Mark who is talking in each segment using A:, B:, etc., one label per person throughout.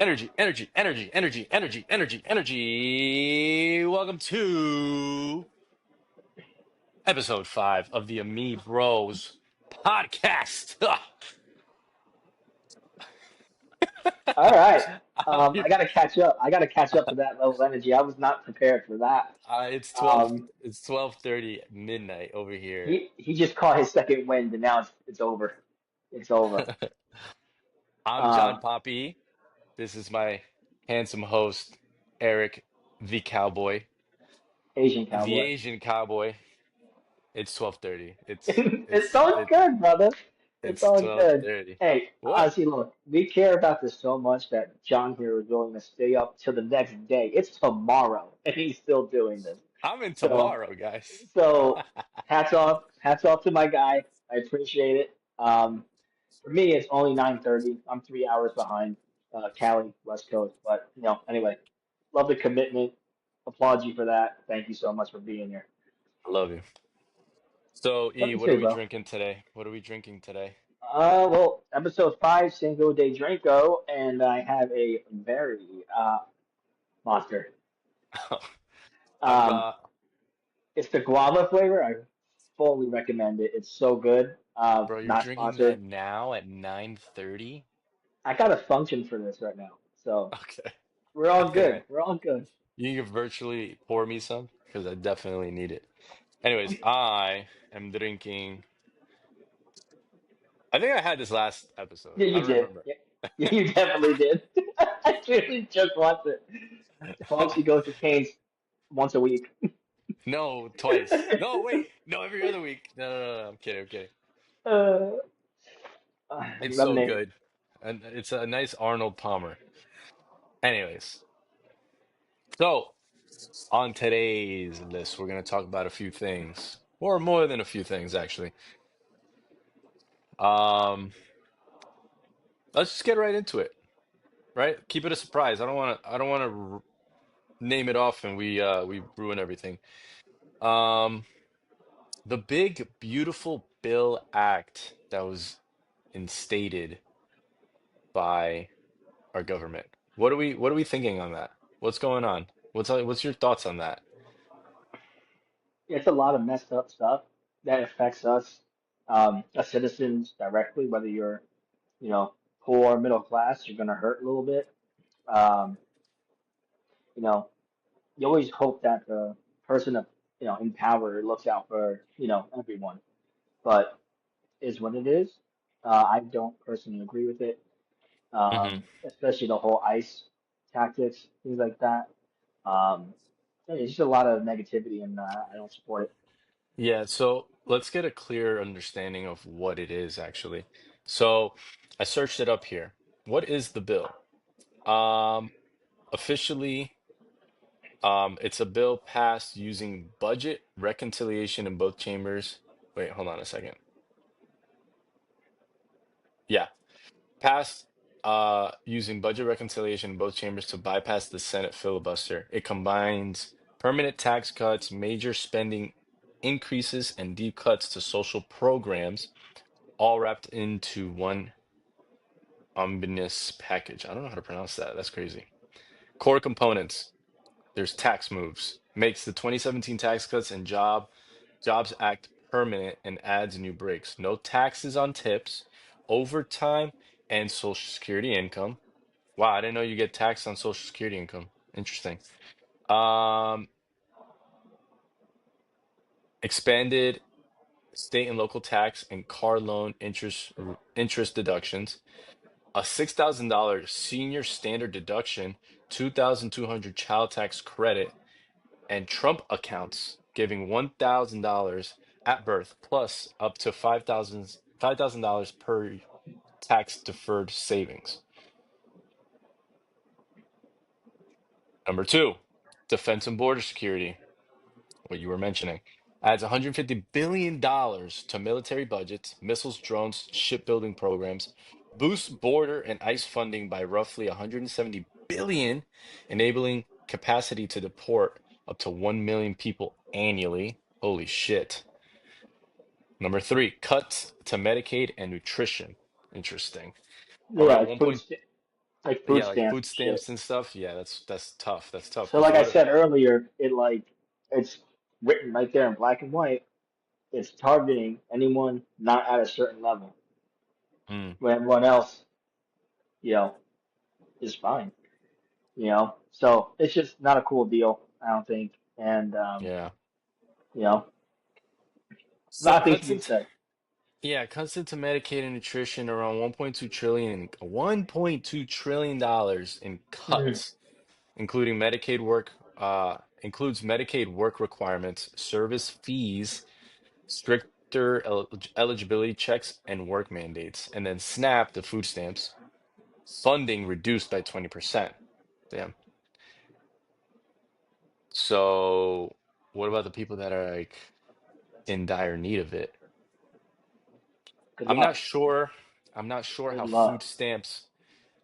A: Energy, energy, energy, energy, energy, energy, energy. Welcome to episode 5 of the Ami Bros podcast.
B: All right. I
A: You-
B: got to catch up. I got to catch up to that level of energy. I was not prepared for that.
A: it's 12
B: Um,
A: it's 12:30 midnight over here.
B: he just caught his second wind, and now it's over. It's over.
A: I'm John
B: Um,
A: Poppy. This is my handsome host, Eric the Cowboy,
B: Asian
A: the
B: cowboy.
A: Asian Cowboy. It's 12:30.
B: It's all good, brother. It's
A: It's
B: all good.
A: 12:30.
B: Hey,
A: What?
B: honestly, look, we care about this so much that John here is willing to stay up till the next day. It's tomorrow, and he's still doing this.
A: I'm in
B: So,
A: tomorrow, guys.
B: so hats off to my guy. I appreciate it. For me, it's only 9:30. I'm 3 hours behind Cali, West Coast. But anyway, love the commitment. Applaud you for that. Thank you so much for being here.
A: I love you. So, E,
B: Nothing
A: what are
B: too,
A: we
B: bro.
A: drinking today? What are we drinking today?
B: Well, episode 5, Cinco de Drinko, and I have a very monster.
A: I'm
B: Um, it's the guava flavor. I fully recommend it. It's so good.
A: bro, you're
B: Not
A: drinking that
B: sponsored.
A: now at 9:30?
B: I got a function for this right now, so
A: Okay.
B: we're
A: I
B: all
A: think
B: good. We're all good.
A: you can virtually pour me some because I definitely need it. Anyways, I am drinking. I think I had this last episode.
B: Yeah,
A: I
B: you
A: don't
B: did.
A: remember.
B: Yeah, you definitely did. I really just watched it. Folks, he goes to Canes once a week.
A: No, twice. No, wait. No, every other week. No. I'm kidding. I'm kidding.
B: uh,
A: It's so
B: lemonade.
A: good. And it's a nice Arnold Palmer. Anyways, so on today's list, we're going to talk about a few things, or more than a few things, actually. Um, let's just get right into it, right? Keep it a surprise. I don't want to name it off and we ruin everything. Um, the big beautiful bill act that was instated by our government. What are we thinking on that? What's going on? What's your thoughts on that?
B: It's a lot of messed up stuff that affects us, as citizens directly, whether you're, you know, poor, middle class, you're gonna hurt a little bit. Um, you know, you always hope that the person of, in power looks out for, everyone, but is what it is. I don't personally agree with it,
A: Hmm.
B: especially the whole ICE tactics, things like that. Um, it's just a lot of negativity, and I don't support it.
A: Yeah, so let's get a clear understanding of what it is actually. So I searched it up here. What is the bill? Um, Officially, it's a bill passed using budget reconciliation in both chambers. Wait, hold on a second. Yeah, passed using budget reconciliation in both chambers to bypass the Senate filibuster. It combines permanent tax cuts, major spending increases, and deep cuts to social programs, all wrapped into one omnibus package. I don't know how to pronounce that. That's crazy. Core components. There's tax moves. Makes the 2017 Tax Cuts and Jobs Act permanent and adds new breaks. No taxes on tips, overtime, and Social Security income. Wow, I didn't know you get taxed on Social Security income. Interesting. Um, Expanded state and local tax and car loan interest deductions. A $6,000 senior standard deduction, 2,200 child tax credit, and Trump accounts giving $1,000 at birth plus up to $5,000 per tax deferred savings. Number two, defense and border security, what you were mentioning, adds $150 billion to military budgets, missiles, drones, shipbuilding programs, boosts border and ICE funding by roughly 170 billion, enabling capacity to deport up to 1 million people annually. Holy shit. Number three, cuts to Medicaid and nutrition. Interesting.
B: Yeah,
A: Around
B: it's
A: one
B: food
A: point,
B: stamp. like food
A: Yeah, like
B: stamps
A: food
B: and shit.
A: stamps and stuff. Yeah, that's tough. That's tough.
B: So
A: Because
B: like I
A: what?
B: said earlier, it's written right there in black and white. It's targeting anyone not at a certain level,
A: Mm,
B: when everyone else, you know, is fine. So it's just not a cool deal, I don't think. And
A: yeah.
B: you know, a
A: So
B: lot
A: it
B: of things to
A: cuts
B: be
A: into
B: said.
A: yeah, it cuts into Medicaid and nutrition around 1.2 trillion dollars in
B: Mhm.
A: cuts, including Medicaid work includes Medicaid work requirements, service fees, stricter eligibility checks, and work mandates. And then SNAP, the food stamps, funding reduced by 20%. Damn. So what about the people that are like in dire need of it?
B: Good
A: I'm not
B: luck.
A: sure. I'm not sure
B: Good
A: how
B: luck.
A: food stamps.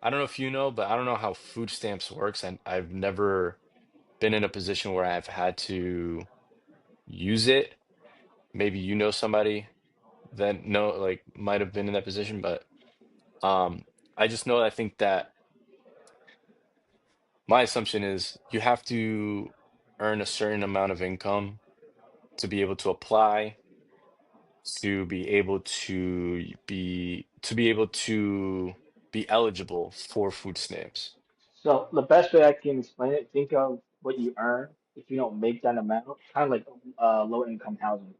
A: I don't know if you know, but I don't know how food stamps works, and I've never been in a position where I've had to use it. Maybe you know somebody that know like might have been in that position, but um I just know I think that my assumption is you have to earn a certain amount of income to be able to apply, to be able to be eligible for food stamps.
B: So the best way I can explain it, think of what you earn if you don't make that amount, kind of like low income housing.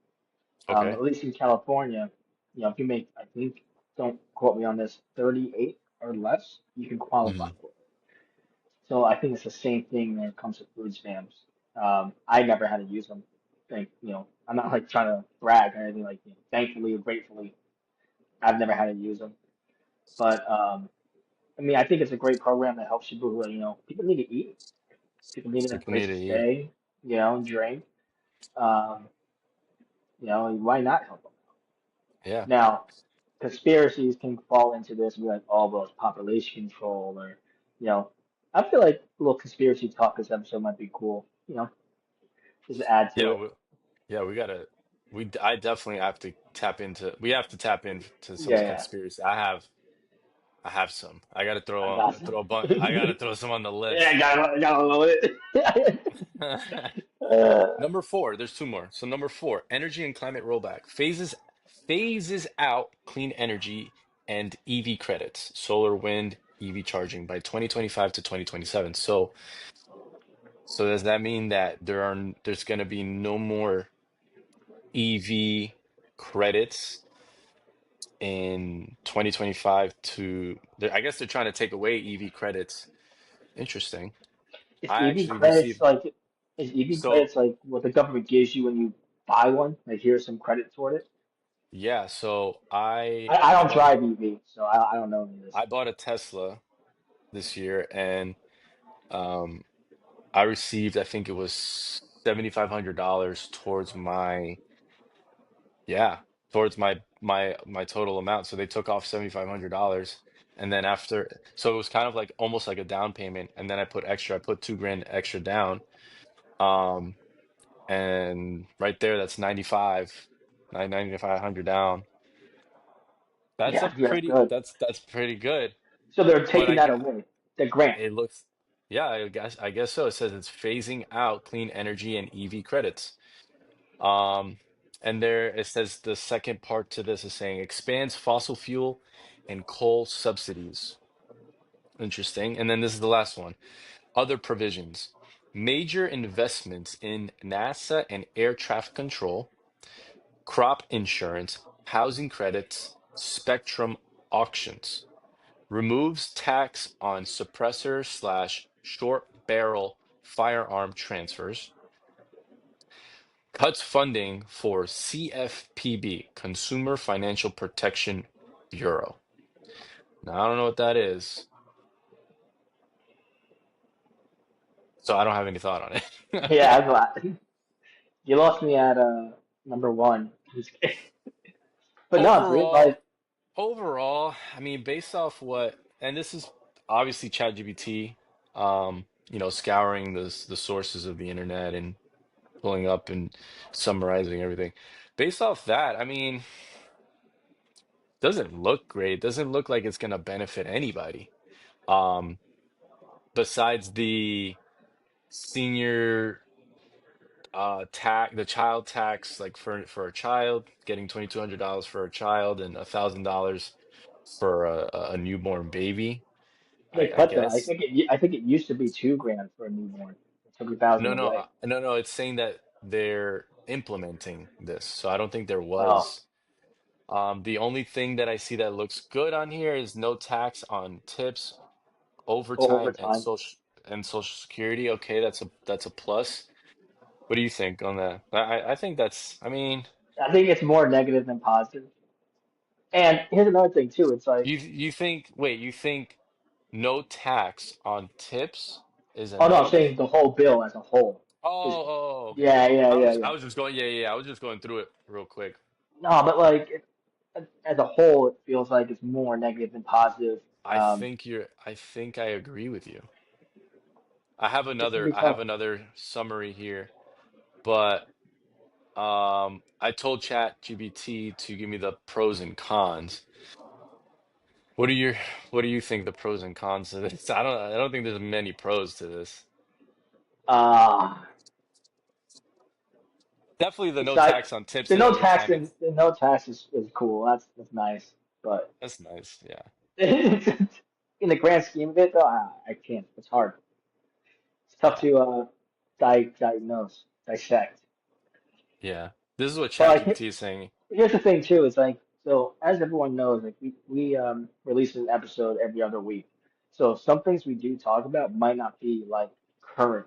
A: Okay.
B: At least in California, if you make, I think, don't quote me on this, 38 or less, you can qualify
A: Hmm.
B: for it. So I think it's the same thing when it comes to food stamps. I never had to use them. I'm not like trying to brag or anything like, thankfully or gratefully, I've never had to use them. But I mean, I think it's a great program that helps people who are, people need to eat, people need a
A: People need
B: place
A: to
B: to
A: eat.
B: stay, and drink. Um, why not help them?
A: Yeah.
B: Now, conspiracies can fall into this and be like, oh, well, it's population control, or, you know, I feel like a little conspiracy talk this episode might be cool, just add to
A: Yeah,
B: it.
A: we gotta I definitely have to tap into we have to tap into some
B: Yeah, yeah,
A: conspiracy. I have some. I gotta
B: I got some.
A: I gotta throw some on the
B: Yeah,
A: list.
B: I gotta love it. uh,
A: Number four, there's two more. So number four, energy and climate rollback phases out clean energy and EV credits, solar, wind, EV charging by 2025 to 2027. So does that mean that there's gonna be no more EV credits in 2025 I guess they're trying to take away EV credits. Interesting.
B: is
A: I
B: EV
A: actually
B: credits
A: received
B: like, is EV
A: so
B: credits like what the government gives you when you buy one? Like, here's some credit toward it?
A: yeah, so
B: I don't drive EV, so I don't know any of this.
A: I bought a Tesla this year and um I received I think it was $7,500 towards my yeah, towards my total amount. So they took off $7,500 and then after so it was kind of like almost like a down payment and then I put 2 grand extra down. Um and right there that's 9,500 down. That's a
B: Yeah, yeah, that's good.
A: that's pretty good.
B: So they're
A: But
B: taking that away, the grant.
A: it looks yeah, I guess so. It says it's phasing out clean energy and EV credits. Um, and there it says the second part to this is saying expands fossil fuel and coal subsidies. Interesting. And then this is the last one. Other provisions. Major investments in NASA and air traffic control, crop insurance, housing credits, spectrum auctions. Removes tax on suppressor slash short barrel firearm transfers, cuts funding for CFPB, Consumer Financial Protection Bureau. Now, I don't know what that is, so I don't have any thought on
B: Yeah,
A: it.
B: I'm glad. You lost me at number one. But no, dude,
A: Overall,
B: like,
A: I mean, based off and this is obviously ChatGPT, scouring the sources of the internet and pulling up and summarizing everything. Based off that, I mean, doesn't look great. Doesn't look like it's gonna benefit anybody. Um, besides the senior tax, the child tax, like for a child, getting $2,200 for a child and $1,000 for a newborn baby.
B: They
A: I
B: cut though.
A: guess.
B: I think it used to be 2 grand for a newborn. They took 1,000 away.
A: No. It's saying that they're implementing this, so I don't think there
B: Oh,
A: was. The only thing that I see that looks good on here is no tax on tips, overtime,
B: overtime.
A: and social security. Okay, that's a plus. What do you think on that? I think that's. I mean,
B: I think it's more negative than positive. And here's another thing too. It's like,
A: you think? Wait, you think no tax on tips is a
B: oh no, I'm
A: negative?
B: saying the whole bill as a whole is,
A: Okay.
B: yeah, yeah, yeah,
A: I
B: yeah.
A: was just going. Yeah. I was just going through it real quick.
B: No, but like as a whole, it feels like it's more negative than positive.
A: I think I agree with you.
B: Just to be
A: I have
B: tough.
A: another summary here, but I told ChatGPT to give me the pros and cons. What are your what do you think the pros and cons of this? I don't think there's many pros to this.
B: Uh,
A: Definitely the
B: it's
A: no
B: like
A: tax on tips and overtime.
B: the no tax is cool. That's nice, but
A: That's nice. Yeah.
B: in the grand scheme of it, though, I can't. It's hard. It's tough
A: Yeah.
B: to diagnose, dissect.
A: Yeah. This is what
B: But
A: ChatGPT
B: like,
A: is saying.
B: here's the thing too. It's like so as everyone knows, like we release an episode every other week. So some things we do talk about might not be like current,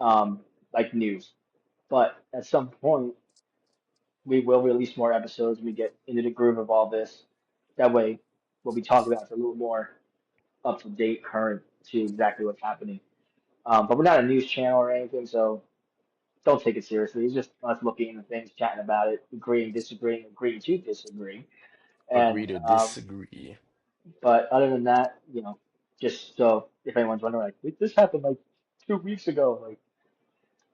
B: um, like news. But at some point, we will release more episodes. We get into the groove of all this. That way, what we talk about is a little more up to date, current to exactly what's happening. But we're not a news channel or anything, so don't take it seriously. It's just us looking into things, chatting about it, agreeing, disagreeing, agreeing to disagree.
A: Agree
B: And
A: to disagree.
B: but other than that, just so if anyone's wondering, like this happened like 2 weeks ago, like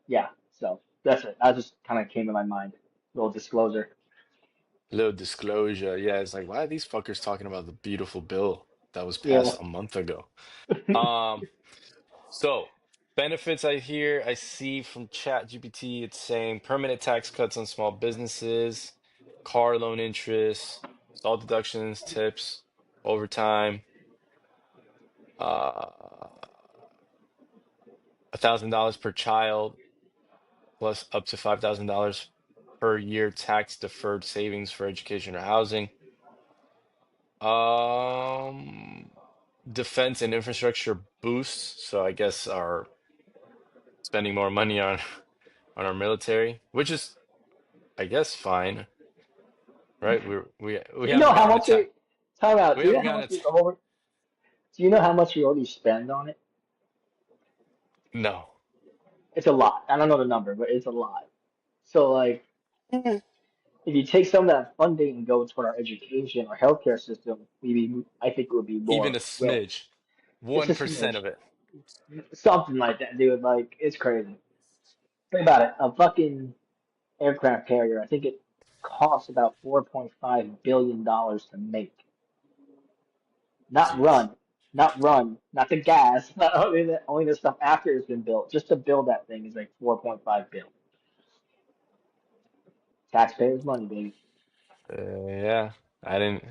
B: yeah. So that's it. That just kind of came to my mind. Little disclosure.
A: Little disclosure. Yeah, it's like, why are these fuckers talking about the beautiful bill that was
B: Yeah.
A: passed a month ago? Um, so benefits I see from ChatGPT, it's saying permanent tax cuts on small businesses, car loan interest, salt deductions, tips, overtime, $1,000 per child, plus up to $5,000 per year tax deferred savings for education or housing. Um, defense and infrastructure boosts. So I guess our spending more money on on our military, which is I guess fine, right? We
B: Do you know
A: haven't
B: how
A: gotten
B: much
A: attacked.
B: time out?
A: We
B: Do you know
A: haven't
B: how
A: gotten
B: much we
A: attacked.
B: over? Do you know how much we already spend on it?
A: No.
B: It's a lot. I don't know the number, but it's a lot. So like, if you take some of that funding and go toward our education or healthcare system, I think it would be
A: Even
B: more
A: a
B: willing.
A: smidge.
B: Just a
A: 1%
B: smidge,
A: of it.
B: something like that, dude. Like, it's crazy. Think about it. A fucking aircraft carrier. I think it costs about $4.5 billion to make. Not
A: Jeez.
B: run, not the gas, not only the stuff after it's been built. Just to build that thing is like 4.5 billion. Taxpayers' money, baby.
A: Yeah. I didn't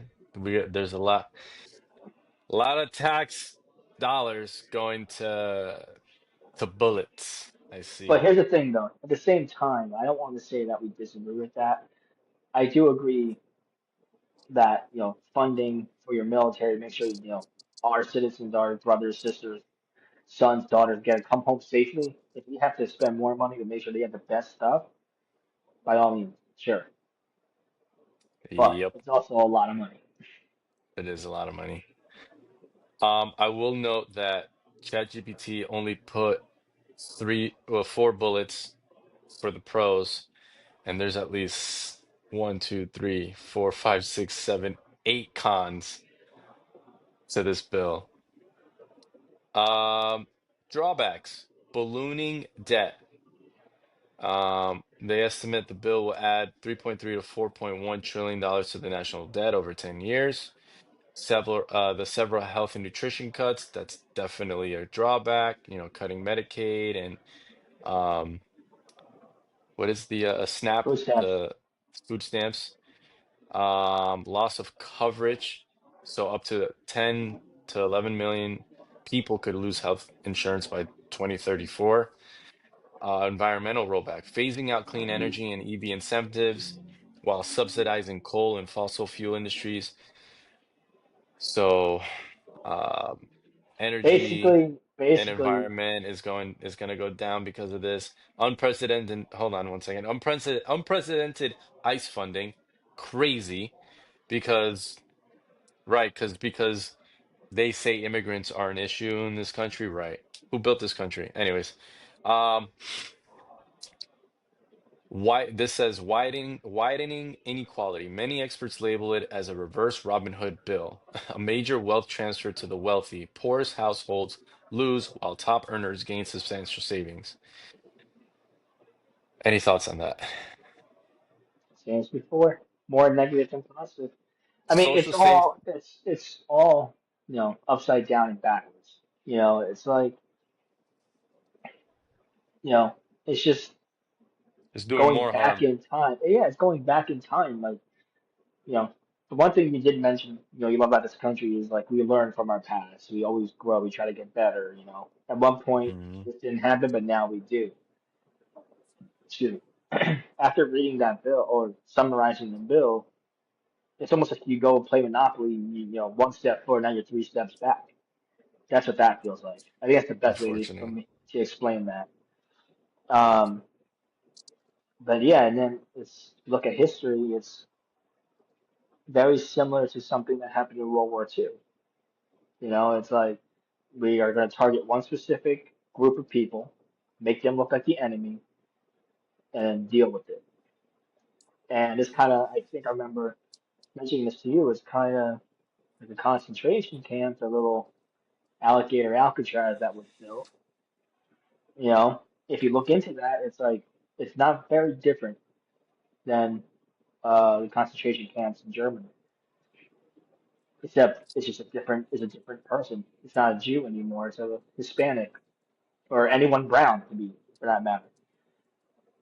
A: there's a lot of tax dollars going to bullets, I
B: But
A: see.
B: here's the thing, though. At the same time, I don't want to say that we disagree with that. I do agree that funding for your military, make sure our citizens, our brothers, sisters, sons, daughters get to come home safely. If we have to spend more money to make sure they have the best stuff, by all means, sure. But
A: Yep,
B: it's also a lot of money.
A: it is a lot of money. I will note that ChatGPT only put four bullets for the pros, and there's at least one, two, three, four, five, six, seven, eight cons to this bill. Um, drawbacks: ballooning debt. They estimate the bill will add 3.3 to 4.1 trillion dollars to the national debt over 10 years. several health and nutrition cuts. That's definitely a drawback. Cutting Medicaid and um, what is the SNAP,
B: Food stamps.
A: the food stamps. Loss of coverage. So up to 10 to 11 million people could lose health insurance by 2034. Environmental rollback, phasing out clean energy and EV incentives while subsidizing coal and fossil fuel industries. So, um, energy and
B: Basically,
A: environment is going to go down because of this. Unprecedented, hold on one second. Unprecedented ICE funding, crazy because right, because they say immigrants are an issue in this country, right? Who built this country? Anyways, um, why this says widening inequality. Many experts label it as a reverse Robin Hood bill, a major wealth transfer to the wealthy. Poorest households lose while top earners gain substantial savings. Any thoughts on that?
B: same as before, more negative than positive. I mean,
A: Social safe
B: it's all upside down and backwards. It's like you know it's just
A: is doing
B: going
A: more
B: back
A: harm.
B: in time. Yeah, it's going back in time. Like you know, the one thing you did mention, you love about this country is like we learn from our past. We always grow. We try to get better. At one point
A: Mhm.
B: this didn't happen, but now we do. Excuse me. After reading that bill or summarizing the bill, it's almost like you go play Monopoly. One step forward, now you're three steps back. That's what that feels like. I think that's the best way for
A: Unfortunately.
B: me to explain that. Um, but yeah, and then look at history. It's very similar to something that happened in World War II. It's like we are going to target one specific group of people, make them look like the enemy, and deal with it. And it's kind of, I think I remember mentioning this to you, it's kind of like a concentration camp, a little alligator Alcatraz that was built. You know, if you look into that, it's like it's not very different than the concentration camps in Germany, except it's a different person. It's not a Jew anymore. It's a Hispanic or anyone brown to be for that matter.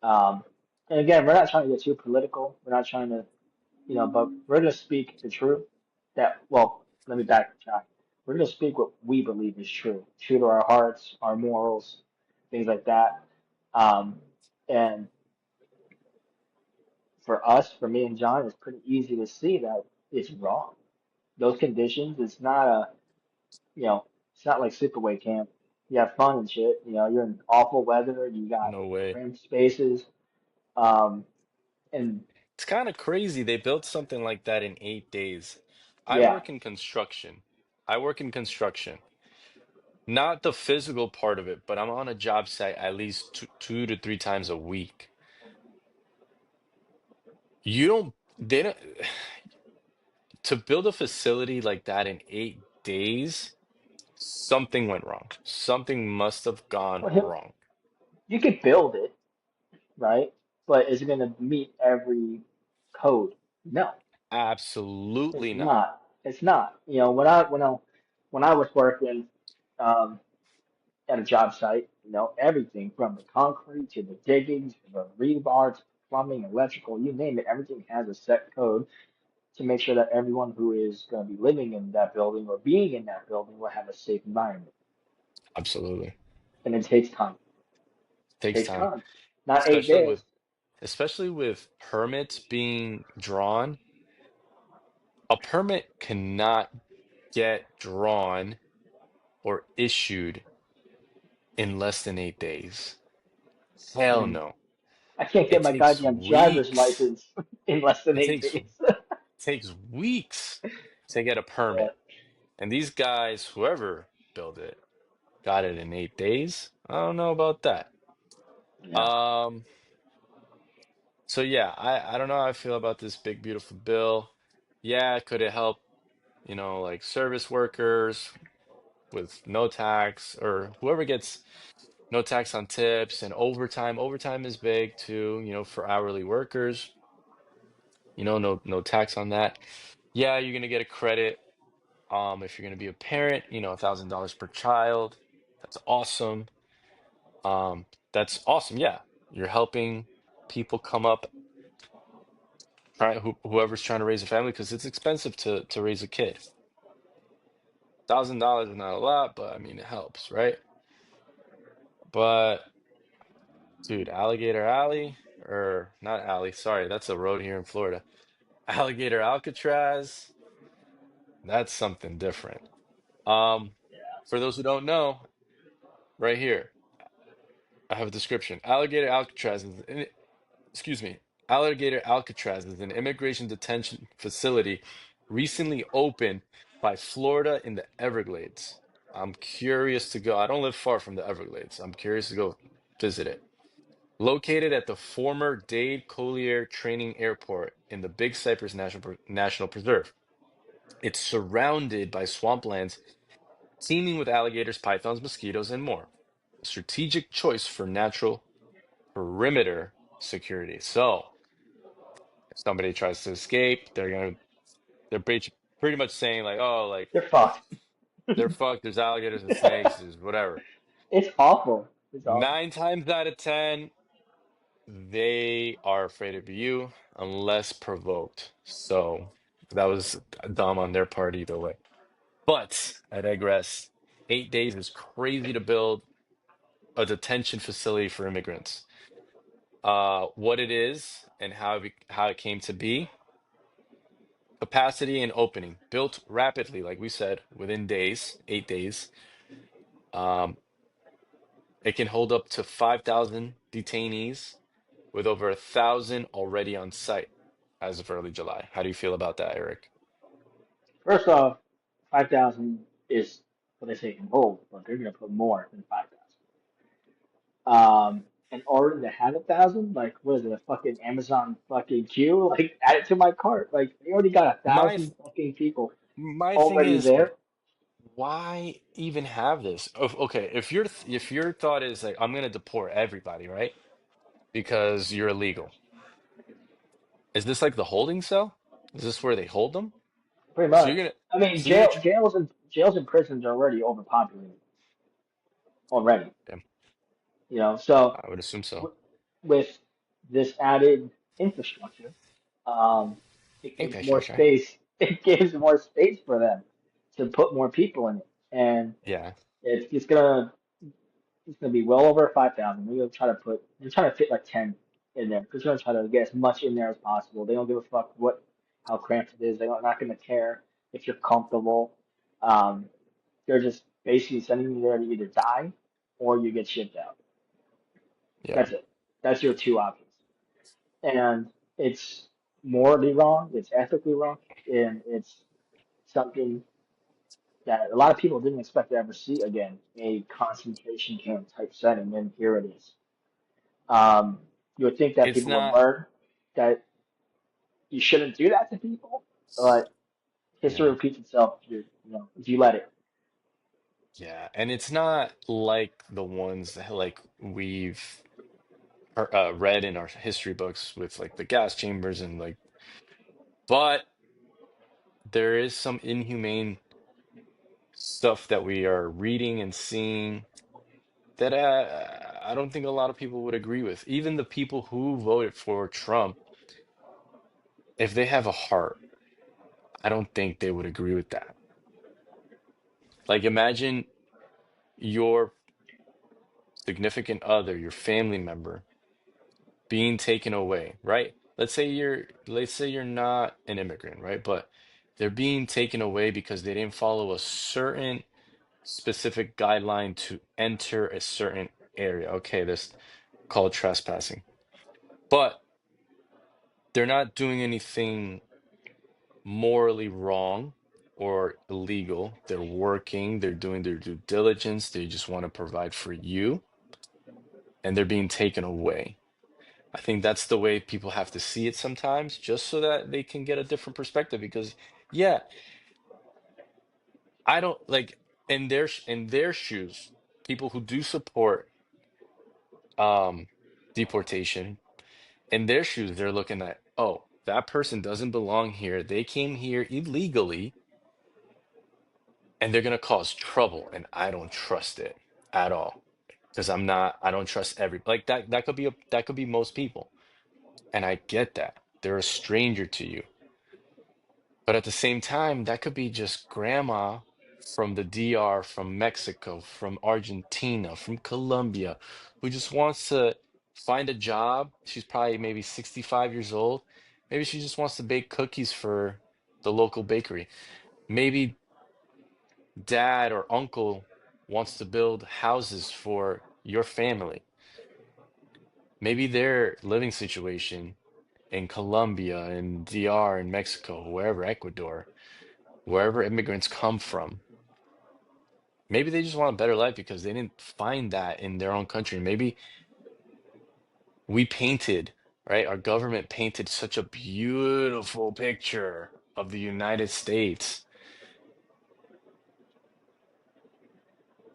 B: Um, and again, we're not trying to get too political. We're not trying to, but we're going to speak the truth. Well, let me backtrack. We're going to speak what we believe is true, true to our hearts, our morals, things like that. Um, and for us, for me and John, it's pretty easy to see that it's wrong. Those conditions, you know, it's not like sleepaway camp. You have fun and shit. You're in awful weather. You got
A: No way.
B: cramped spaces. Um, and
A: It's kind of crazy. They built something like that in 8 days. I
B: yeah,
A: work in construction. I work in construction. Not the physical part of it, but I'm on a job site at least two to three times a week. You don't, they don't, to build a facility like that in 8 days, something went wrong. Something must have gone
B: well,
A: wrong.
B: you could build it, right? But is it going to meet every code? No, it's
A: Absolutely not.
B: not. It's not. When I was working um, at a job site, everything from the concrete to the digging to the rebar to plumbing, electrical, you name it, everything has a set code to make sure that everyone who is going to be living in that building or being in that building will have a safe environment.
A: Absolutely.
B: And it takes time.
A: Takes
B: Takes
A: time,
B: time. Not eight
A: especially
B: days.
A: with especially with permits being drawn. A permit cannot get drawn or issued in less than 8 days. Hell
B: Mm.
A: no.
B: I can't get
A: It
B: my
A: takes
B: goddamn driver's
A: weeks.
B: license in less than
A: It
B: eight
A: takes
B: days.
A: takes weeks to get a
B: Yeah,
A: permit. And these guys, whoever built it, got it in 8 days. I don't know about that.
B: yeah.
A: Um, so yeah, I don't know how I feel about this big beautiful bill. Yeah, could it help, like service workers with no tax or whoever gets no tax on tips and overtime. Overtime is big too, for hourly workers. No tax on that. Yeah, you're gonna get a credit. If you're going to be a parent, $1,000 per child. That's awesome. That's awesome. Yeah, you're helping people come up, whoever's trying to raise a family, because it's expensive to raise a kid. $1,000 is not a lot, but I mean it helps, right? But dude, Alligator Alley, or not Alley, sorry, that's a road here in Florida. Alligator Alcatraz, that's something different. Um, for those who don't know, right here, I have a description. Excuse me, Alligator Alcatraz is an immigration detention facility recently opened by Florida in the Everglades. I'm curious to go. I don't live far from the Everglades. I'm curious to go visit it. Located at the former Dade Collier Training Airport in the Big Cypress National Preserve. It's surrounded by swamplands teeming with alligators, pythons, mosquitoes, and more. A strategic choice for natural perimeter security. So, if somebody tries to escape, they're pretty much saying like, oh, like
B: They're fucked.
A: they're fucked. There's alligators and snakes, there's whatever.
B: It's awful. It's awful.
A: 9 times out of 10, they are afraid of you unless provoked. So that was dumb on their part either way. But I digress. 8 days is crazy to build a detention facility for immigrants. What it is and how it came to be. Capacity and opening built rapidly, like we said, within days, 8 days. Um, it can hold up to 5,000 detainees with over 1,000 already on site as of early July. How do you feel about that, Eric?
B: First off, 5,000 is what they say can hold, but they're gonna put more than 5,000. In order to have 1,000, like what is it, a fucking Amazon fucking queue? Like add it to my cart. Like they already got a
A: My
B: thousand fucking people
A: my thing
B: already
A: is,
B: there.
A: why even have this? Okay, if your thought is like I'm gonna deport everybody, right? Because you're illegal. Is this like the holding cell? Is this where they hold them?
B: Pretty
A: So
B: much.
A: you're gonna
B: I mean,
A: so you're gonna
B: jails and prisons are already overpopulated already.
A: Damn,
B: So
A: I would assume so.
B: w with this added infrastructure, it gives more
A: Infrastructure.
B: space. It gives more space for them to put more people in it, and
A: Yeah,
B: it's gonna be well over 5,000. We're trying to fit like 10 in there. We're gonna try to get as much in there as possible. They don't give a fuck how cramped it is. They're not gonna care if you're comfortable. Um, they're just basically sending you there to either die or you get shipped out.
A: yeah.
B: That's it. That's your two options. And it's morally wrong, it's ethically wrong, and it's something that a lot of people didn't expect to ever see again, a concentration camp type setting, and here it is. Um, you would think that
A: It's
B: people would
A: not,
B: learn that you shouldn't do that to people, but history
A: yeah,
B: repeats itself if you let it.
A: yeah. And it's not like the ones that like we've read in our history books with like the gas chambers and like, but there is some inhumane stuff that we are reading and seeing that I don't think a lot of people would agree with. Even the people who voted for Trump, if they have a heart, I don't think they would agree with that. Like, imagine your significant other, your family member, being taken away, right? Let's say you're not an immigrant, right? But they're being taken away because they didn't follow a certain specific guideline to enter a certain area. Okay, this called trespassing. But they're not doing anything morally wrong or illegal. They're working, they're doing their due diligence, they just want to provide for you, and they're being taken away. I think that's the way people have to see it sometimes, just so that they can get a different perspective. Because, yeah, I don't like in their shoes, people who do support um deportation, in their shoes, they're looking at, oh, that person doesn't belong here. They came here illegally. and they're gonna cause trouble, and I don't trust it at all because I don't trust every like that could be that could be most people, and I get that they're a stranger to you, but at the same time, that could be just grandma from the DR, from Mexico, from Argentina, from Colombia, who just wants to find a job. She's probably maybe 65 years old. Maybe she just wants to bake cookies for the local bakery. Maybe dad or uncle wants to build houses for your family. Maybe their living situation in Colombia, in DR, in Mexico, wherever, Ecuador, wherever immigrants come from, maybe they just want a better life because they didn't find that in their own country. Maybe we painted, right? Our government painted such a beautiful picture of the United States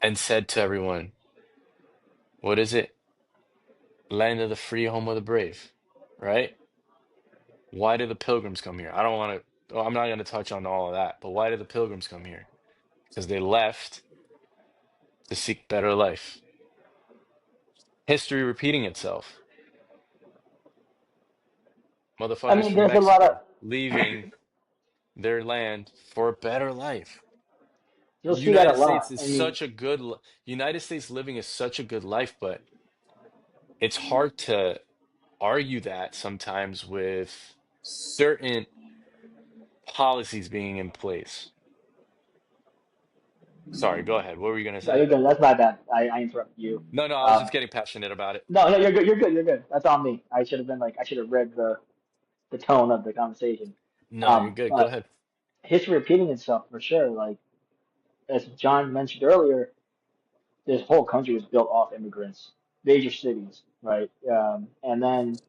A: and said to everyone, what is it? Land of the free, home of the brave, right? Why do the pilgrims come here? I don't want to, I'm not going to touch on all of that, but why did the pilgrims come here? Because they left to seek better life. History repeating itself.
B: I
A: Motherfuckers
B: mean,
A: from
B: there's a lot of
A: Mexico leaving their land for a better life.
B: you'll see that a
A: United States
B: lot.
A: is
B: I mean,
A: such a good United States living is such a good life, but it's hard to argue that sometimes with certain policies being in place. Sorry, go ahead. What were you gonna
B: no,
A: say?
B: you're good. That's my bad. I interrupted you.
A: No, no, I was
B: Um,
A: just getting passionate about it.
B: no, no, you're good. You're good. You're good. That's on me. I should have been like, I should have read the tone of the conversation.
A: No, you're good. Go
B: But
A: ahead.
B: history repeating itself for sure. Like as John mentioned earlier, this whole country was built off immigrants, major cities, right? And then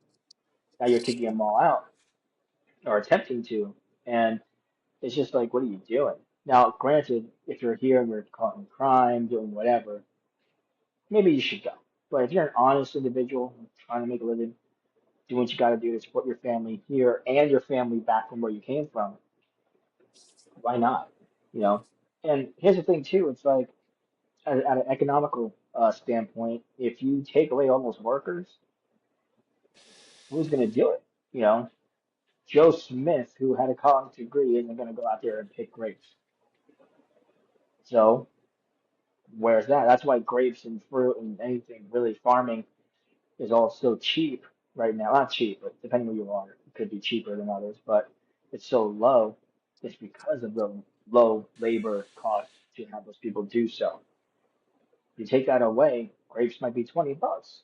B: now you're kicking them all out or attempting to, and it's just like, what are you doing? Now, granted, if you're here and you're caught in crime, doing whatever, maybe you should go. But if you're an honest individual trying to make a living, do what you got to do to support your family here and your family back from where you came from, why not? You know. And here's the thing too. It's like at an economical standpoint, if you take away all those workers, who's going to do it? You know, Joe Smith, who had a college degree, isn't going to go out there and pick grapes. So where's that? That's why grapes and fruit and anything really farming is all so cheap right now. Not cheap, but depending where you are, it could be cheaper than others, but it's so low. It's because of the low labor cost to have those people do so. You take that away, grapes might be $20.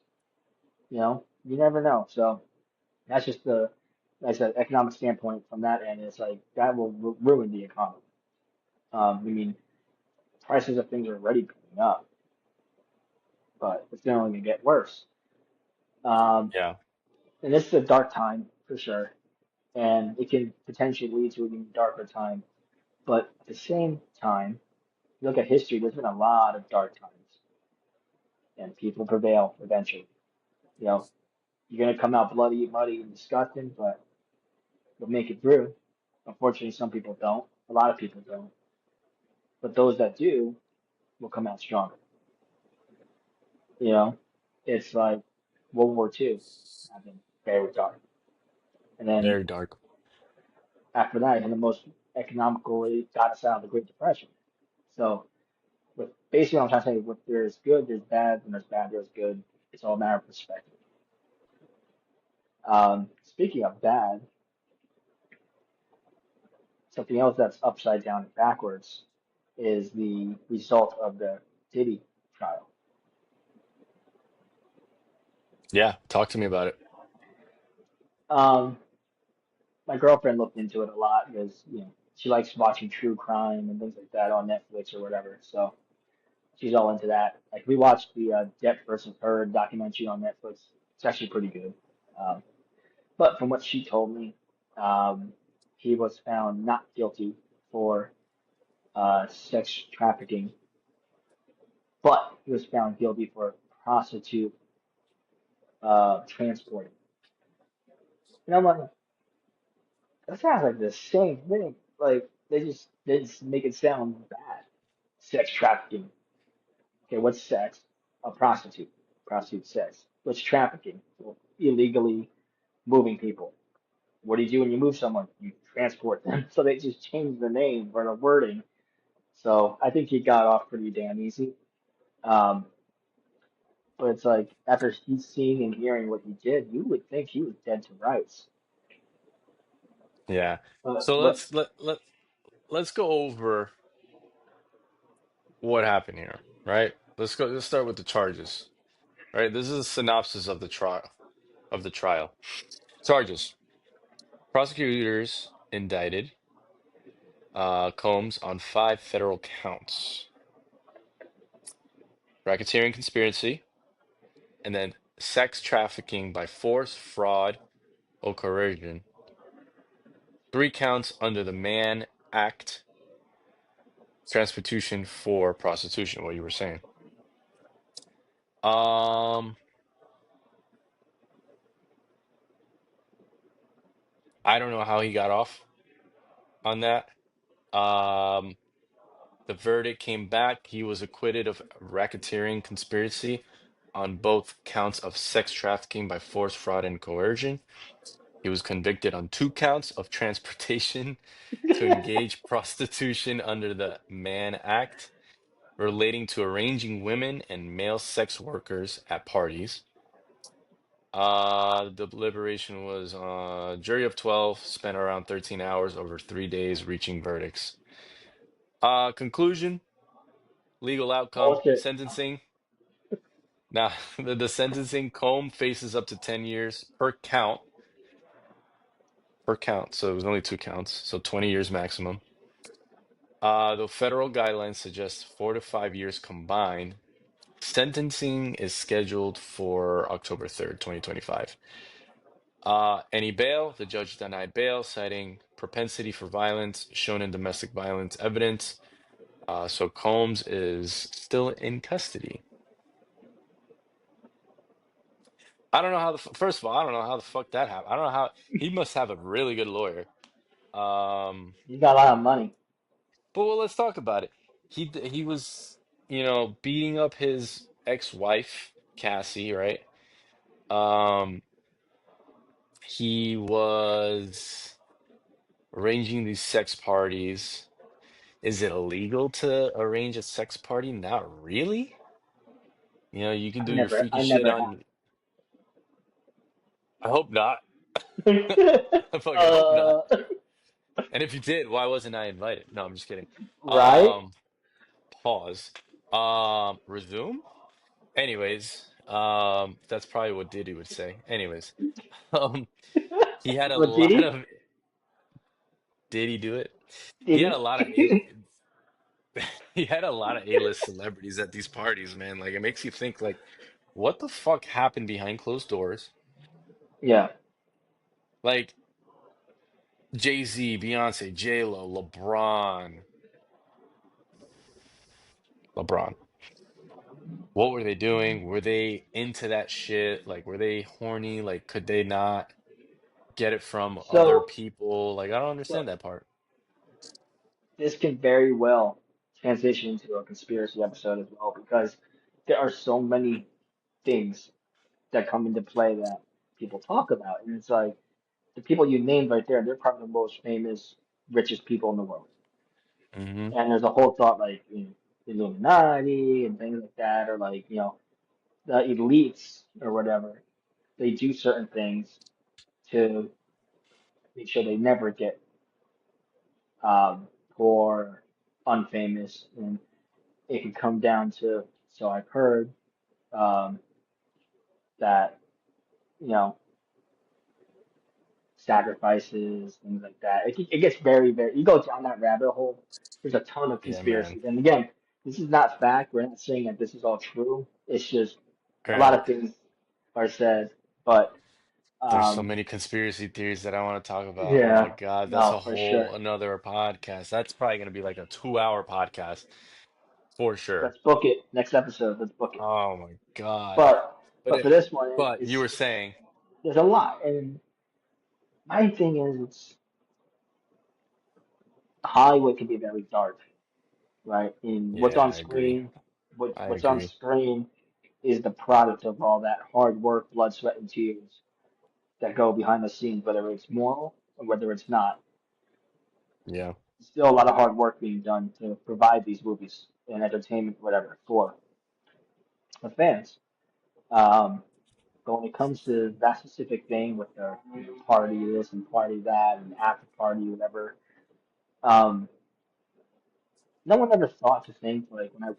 B: You know, you never know. So that's just the, like I said, economic standpoint from that end. It's like that will ruin the economy. I mean, prices of things are already going up, but it's only going to get worse. Um,
A: Yeah.
B: and this is a dark time for sure, and it can potentially lead to an even darker time. But at the same time, you look at history, there's been a lot of dark times, and people prevail eventually. You know, you're gonna come out bloody, muddy, and disgusting, but you'll make it through. Unfortunately, some people don't. A lot of people don't. But those that do will come out stronger. You know, it's like World War II happened very dark, and then
A: Very dark.
B: after that, it had the most economical. It got us out of the Great Depression. So with basically what I'm trying to say, with there's good, there's bad, and there's bad, there's good. It's all a matter of perspective. Speaking of bad, something else that's upside down and backwards is the result of the Diddy trial.
A: Yeah, talk to me about it.
B: Um, my girlfriend looked into it a lot because she likes watching true crime and things like that on Netflix or whatever. So she's all into that. Like we watched the Depp versus Heard documentary on Netflix. It's actually pretty good. Um, But from what she told me, um, he was found not guilty for sex trafficking, but he was found guilty for prostitute transporting. And I'm like, that sounds like the same thing. Like they just make it sound bad. Sex trafficking. Okay, what's sex? A prostitute. Prostitute sex. What's trafficking? Well, illegally moving people. What do you do when you move someone? You transport them. So they just changed the name or the wording. So I think he got off pretty damn easy. Um, but it's like after he's seeing and hearing what he did, you would think he was dead to rights.
A: Yeah.
B: But
A: So
B: but
A: let's go over what happened here, right? Let's start with the charges. Right? This is a synopsis of the trial. Charges. Prosecutors indicted Combs on 5 federal counts: racketeering conspiracy, and then sex trafficking by force, fraud, or coercion. 3 counts under the Mann Act, transportation for prostitution, what you were saying. Um, I don't know how he got off on that. Um, the verdict came back. He was acquitted of racketeering conspiracy on both counts of sex trafficking by force, fraud, and coercion. He was convicted on 2 counts of transportation to engage prostitution under the Mann Act, relating to arranging women and male sex workers at parties. The deliberation was jury of 12, spent around 13 hours over 3 days, reaching verdicts. Conclusion, legal outcome,
B: bullshit.
A: sentencing. Now, the sentencing, Combe faces up to 10 years per count. So it was only 2 counts, so 20 years maximum. The federal guidelines suggest 4 to 5 years combined. Sentencing is scheduled for October 3rd, 2025. Any bail, the judge denied bail, citing propensity for violence shown in domestic violence evidence. So Combs is still in custody. I don't know how first of all, I don't know how the fuck that happened. I don't know how he must have a really good lawyer. Um,
B: He's got a lot of money.
A: but well, let's talk about it. He was, beating up his ex-wife, Cassie, right? Um, he was arranging these sex parties. Is it illegal to arrange a sex party? Not really. You can do your freaky
B: I
A: shit
B: never have.
A: on. I hope not. I fucking hope not.
B: uh,
A: And if you did, why wasn't I invited? No, I'm just kidding.
B: right?
A: Um, Pause. Resume. Anyways, that's probably what Diddy would say. Anyways, um, he had a
B: What did
A: lot
B: he?
A: of. Did he do it? He
B: Did
A: had a lot of A.
B: he?
A: He had a lot of A-list celebrities at these parties, man. Like it makes you think, like, what the fuck happened behind closed doors?
B: Yeah.
A: Like Jay-Z, Beyonce, J-Lo, LeBron. What were they doing? Were they into that shit? Like, were they horny? Like, could they not get it from other
B: So,
A: people? Like, I don't
B: so
A: understand that part.
B: this can very well transition into a conspiracy episode as well because there are so many things that come into play that people talk about, and it's like the people you named right there, they're probably the most famous, richest people in the world.
A: Hmm.
B: And there's a whole thought like Illuminati and things like that, or like the elites or whatever. They do certain things to make sure they never get poor, unfamous, and it can come down to. So I've heard um, that you know sacrifices, things like that. It gets very, very. You go down that rabbit hole. There's a ton of
A: Yeah, man.
B: conspiracies, and again, this is not fact. We're not saying that this is all true. It's just
A: All
B: a lot
A: right.
B: of things are said, but
A: There's so
B: um,
A: many conspiracy theories that I want to talk about. Oh my
B: yeah,
A: God, that's
B: no,
A: a
B: for
A: whole
B: sure.
A: another podcast. That's probably gonna be like a 2-hour podcast for sure.
B: Let's book it next episode. Let's book it.
A: Oh my God.
B: But
A: But
B: but for
A: it,
B: this one,
A: but you were saying,
B: there's a lot, and my thing is, it's Hollywood can be very dark, right? And what's
A: Yeah,
B: on
A: I agree.
B: screen,
A: I
B: what's on
A: agree.
B: screen is the product of all that hard work, blood, sweat, and tears that go behind the scenes, whether it's moral or whether it's not.
A: Yeah.
B: Still a lot of hard work being done to provide these movies and entertainment, whatever, for the fans. Um, but when it comes to that specific thing with the party this and party that and after party, whatever, um, no one ever thought to think like when I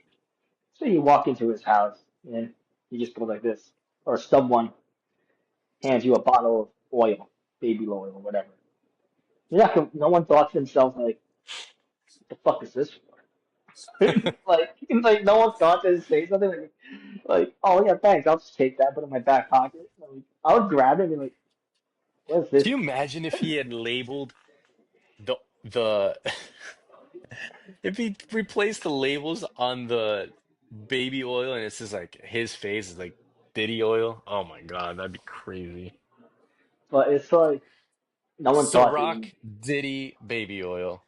B: say you walk into his house and he just goes like this, or someone hands you a bottle of oil, baby oil or whatever. You're not gonna, no one thought to themselves like, what the fuck is this for? like no one thought to say something like, oh yeah, thanks, I'll just take that, put it in my back pocket. Like, I would grab it and be like, what is this
A: Can you
B: for?
A: imagine if he had labeled the if he replaced the labels on the baby oil and it's just like his face is like Diddy oil? Oh my God, that'd be crazy.
B: But it's like no one thought to even
A: Ciroc Diddy baby oil.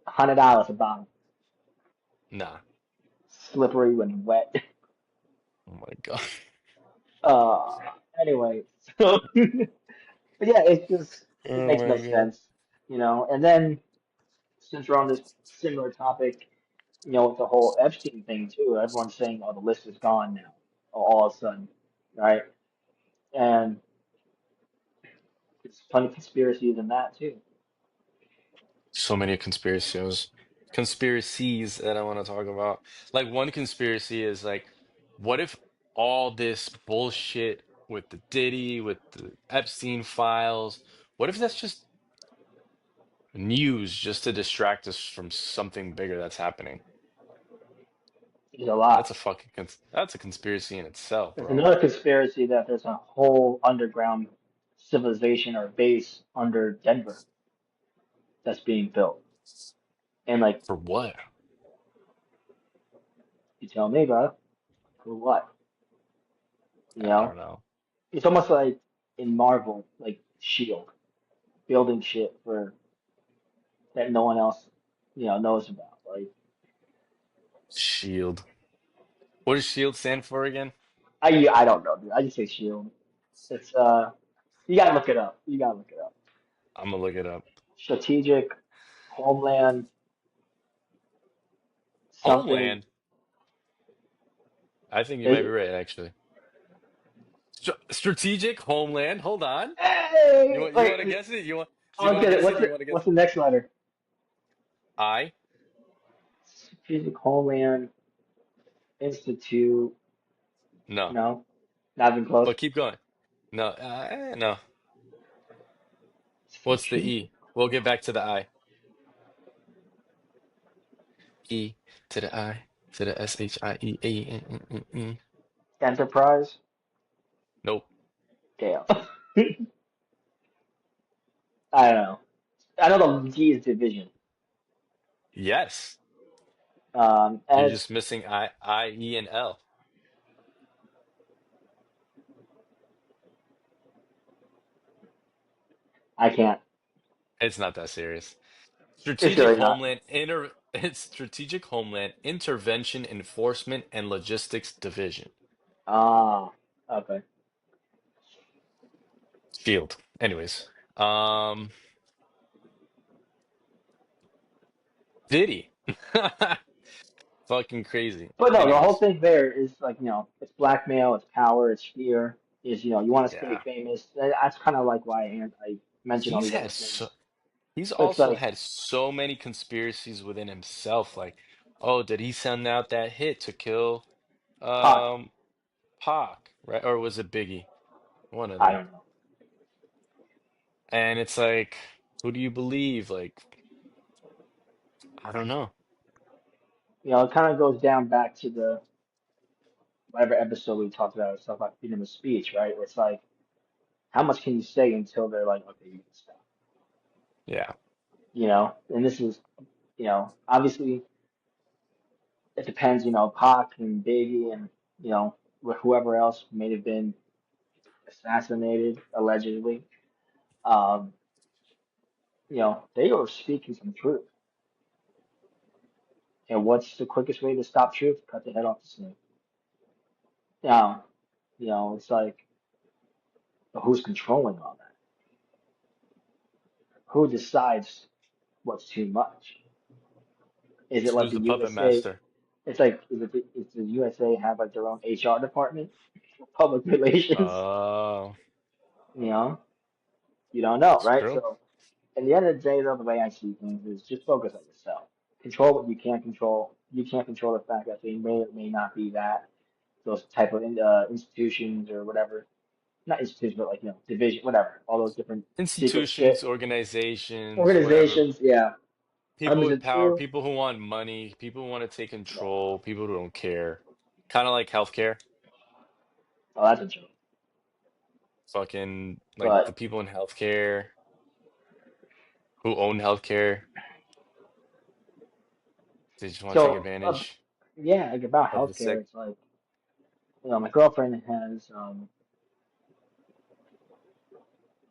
B: $100 a bottle,
A: Nah.
B: slippery when wet.
A: Oh my God.
B: Uh, anyway, so but yeah, it's just it
A: Oh
B: makes no
A: my God.
B: sense, you know. And then since we're on this similar topic, you know, with the whole Epstein thing too, everyone's saying, "Oh, the list is gone now," all of a sudden, right? And it's plenty of conspiracies in that too.
A: So many conspiracies that I want to talk about. Like one conspiracy is like, what if all this bullshit with the Diddy, with the Epstein files, what if that's just news just to distract us from something bigger that's happening?
B: There's a lot.
A: That's a conspiracy in itself,
B: There's
A: bro.
B: another conspiracy that there's a whole underground civilization or base under Denver that's being built. And like,
A: For what?
B: you tell me, bro, for what? You
A: I don't
B: know,
A: know.
B: it's almost like in Marvel, like Shield, building shit for that no one else, you know, knows about. Like,
A: Shield. What does Shield stand for again?
B: I don't know, dude. I just say Shield. It's you gotta look it up. You gotta look it up.
A: I'm gonna look it up.
B: Strategic Homeland something.
A: Homeland. I think you
B: Is
A: might be
B: it?
A: right, actually. Strategic Homeland. Hold on.
B: Hey,
A: You want to
B: wait.
A: guess it? Do
B: I
A: you
B: don't
A: want to
B: get it.
A: guess it? Do you want to guess
B: What's the next letter?
A: I?
B: Strategic Homeland Institute.
A: No.
B: No, not even close.
A: But keep going. No. No. What's the
B: Strategic
A: E? We'll get back to the I. E to the I to the SHIE.
B: Enterprise.
A: Nope.
B: Damn. I don't know. I know the G is division.
A: Yes. You're
B: S.
A: just missing I, E, and L.
B: I can't.
A: It's not that serious.
B: It's
A: Strategic
B: really not.
A: Homeland Inter it's Strategic Homeland Intervention Enforcement and Logistics Division.
B: Ah, okay.
A: Field. Anyways. Um Diddy. Fucking crazy.
B: But no, the whole
A: Anyways.
B: thing there is like, you know, it's blackmail, it's power, it's fear, is, you know, you want to stay
A: Yeah.
B: famous. That's kind of like why I mentioned all
A: He's
B: these other
A: had so
B: things.
A: he's
B: But it's
A: also
B: like,
A: had so many conspiracies within himself. Like, oh, did he send out that hit to kill
B: Pac.
A: um Pac, right? Or was it Biggie? One of
B: I
A: them.
B: don't know.
A: And it's like, who do you believe? Like, I don't know.
B: You know, it kind of goes down back to the whatever episode we talked about, stuff like freedom of speech, right? It's like, how much can you say until they're like, okay, you can stop,
A: Yeah.
B: you know? And this is, you know, obviously it depends, you know, Pac and Biggie and, you know, whoever else may have been assassinated allegedly. Um, you know, they were speaking some truth. And what's the quickest way to stop truth? Cut the head off the snake. Now, it's like, but who's controlling all that? Who decides what's too much? Is it like
A: Who's
B: the
A: the puppet
B: USA?
A: master?
B: It's like, is the USA have like their own HR department, public relations?
A: Oh,
B: You know, you don't know,
A: it's
B: right?
A: true.
B: So, at the end of the day, though, the way I see things is just focus on yourself. Control what you can't control. You can't control the fact that they may or may not be that those type of institutions or whatever, not institutions, but like division, whatever, all those different secret
A: Institutions,
B: shit
A: organizations, whatever.
B: organizations. Yeah,
A: People with
B: number
A: power,
B: two.
A: people who want money, people who want to take
B: Yeah.
A: control, people who don't care. Kind of like healthcare.
B: Oh, that's a joke.
A: Fucking like the
B: But
A: people in healthcare who own healthcare, they just want to take
B: so,
A: advantage
B: yeah, like about
A: of the
B: healthcare,
A: sick.
B: it's like my girlfriend has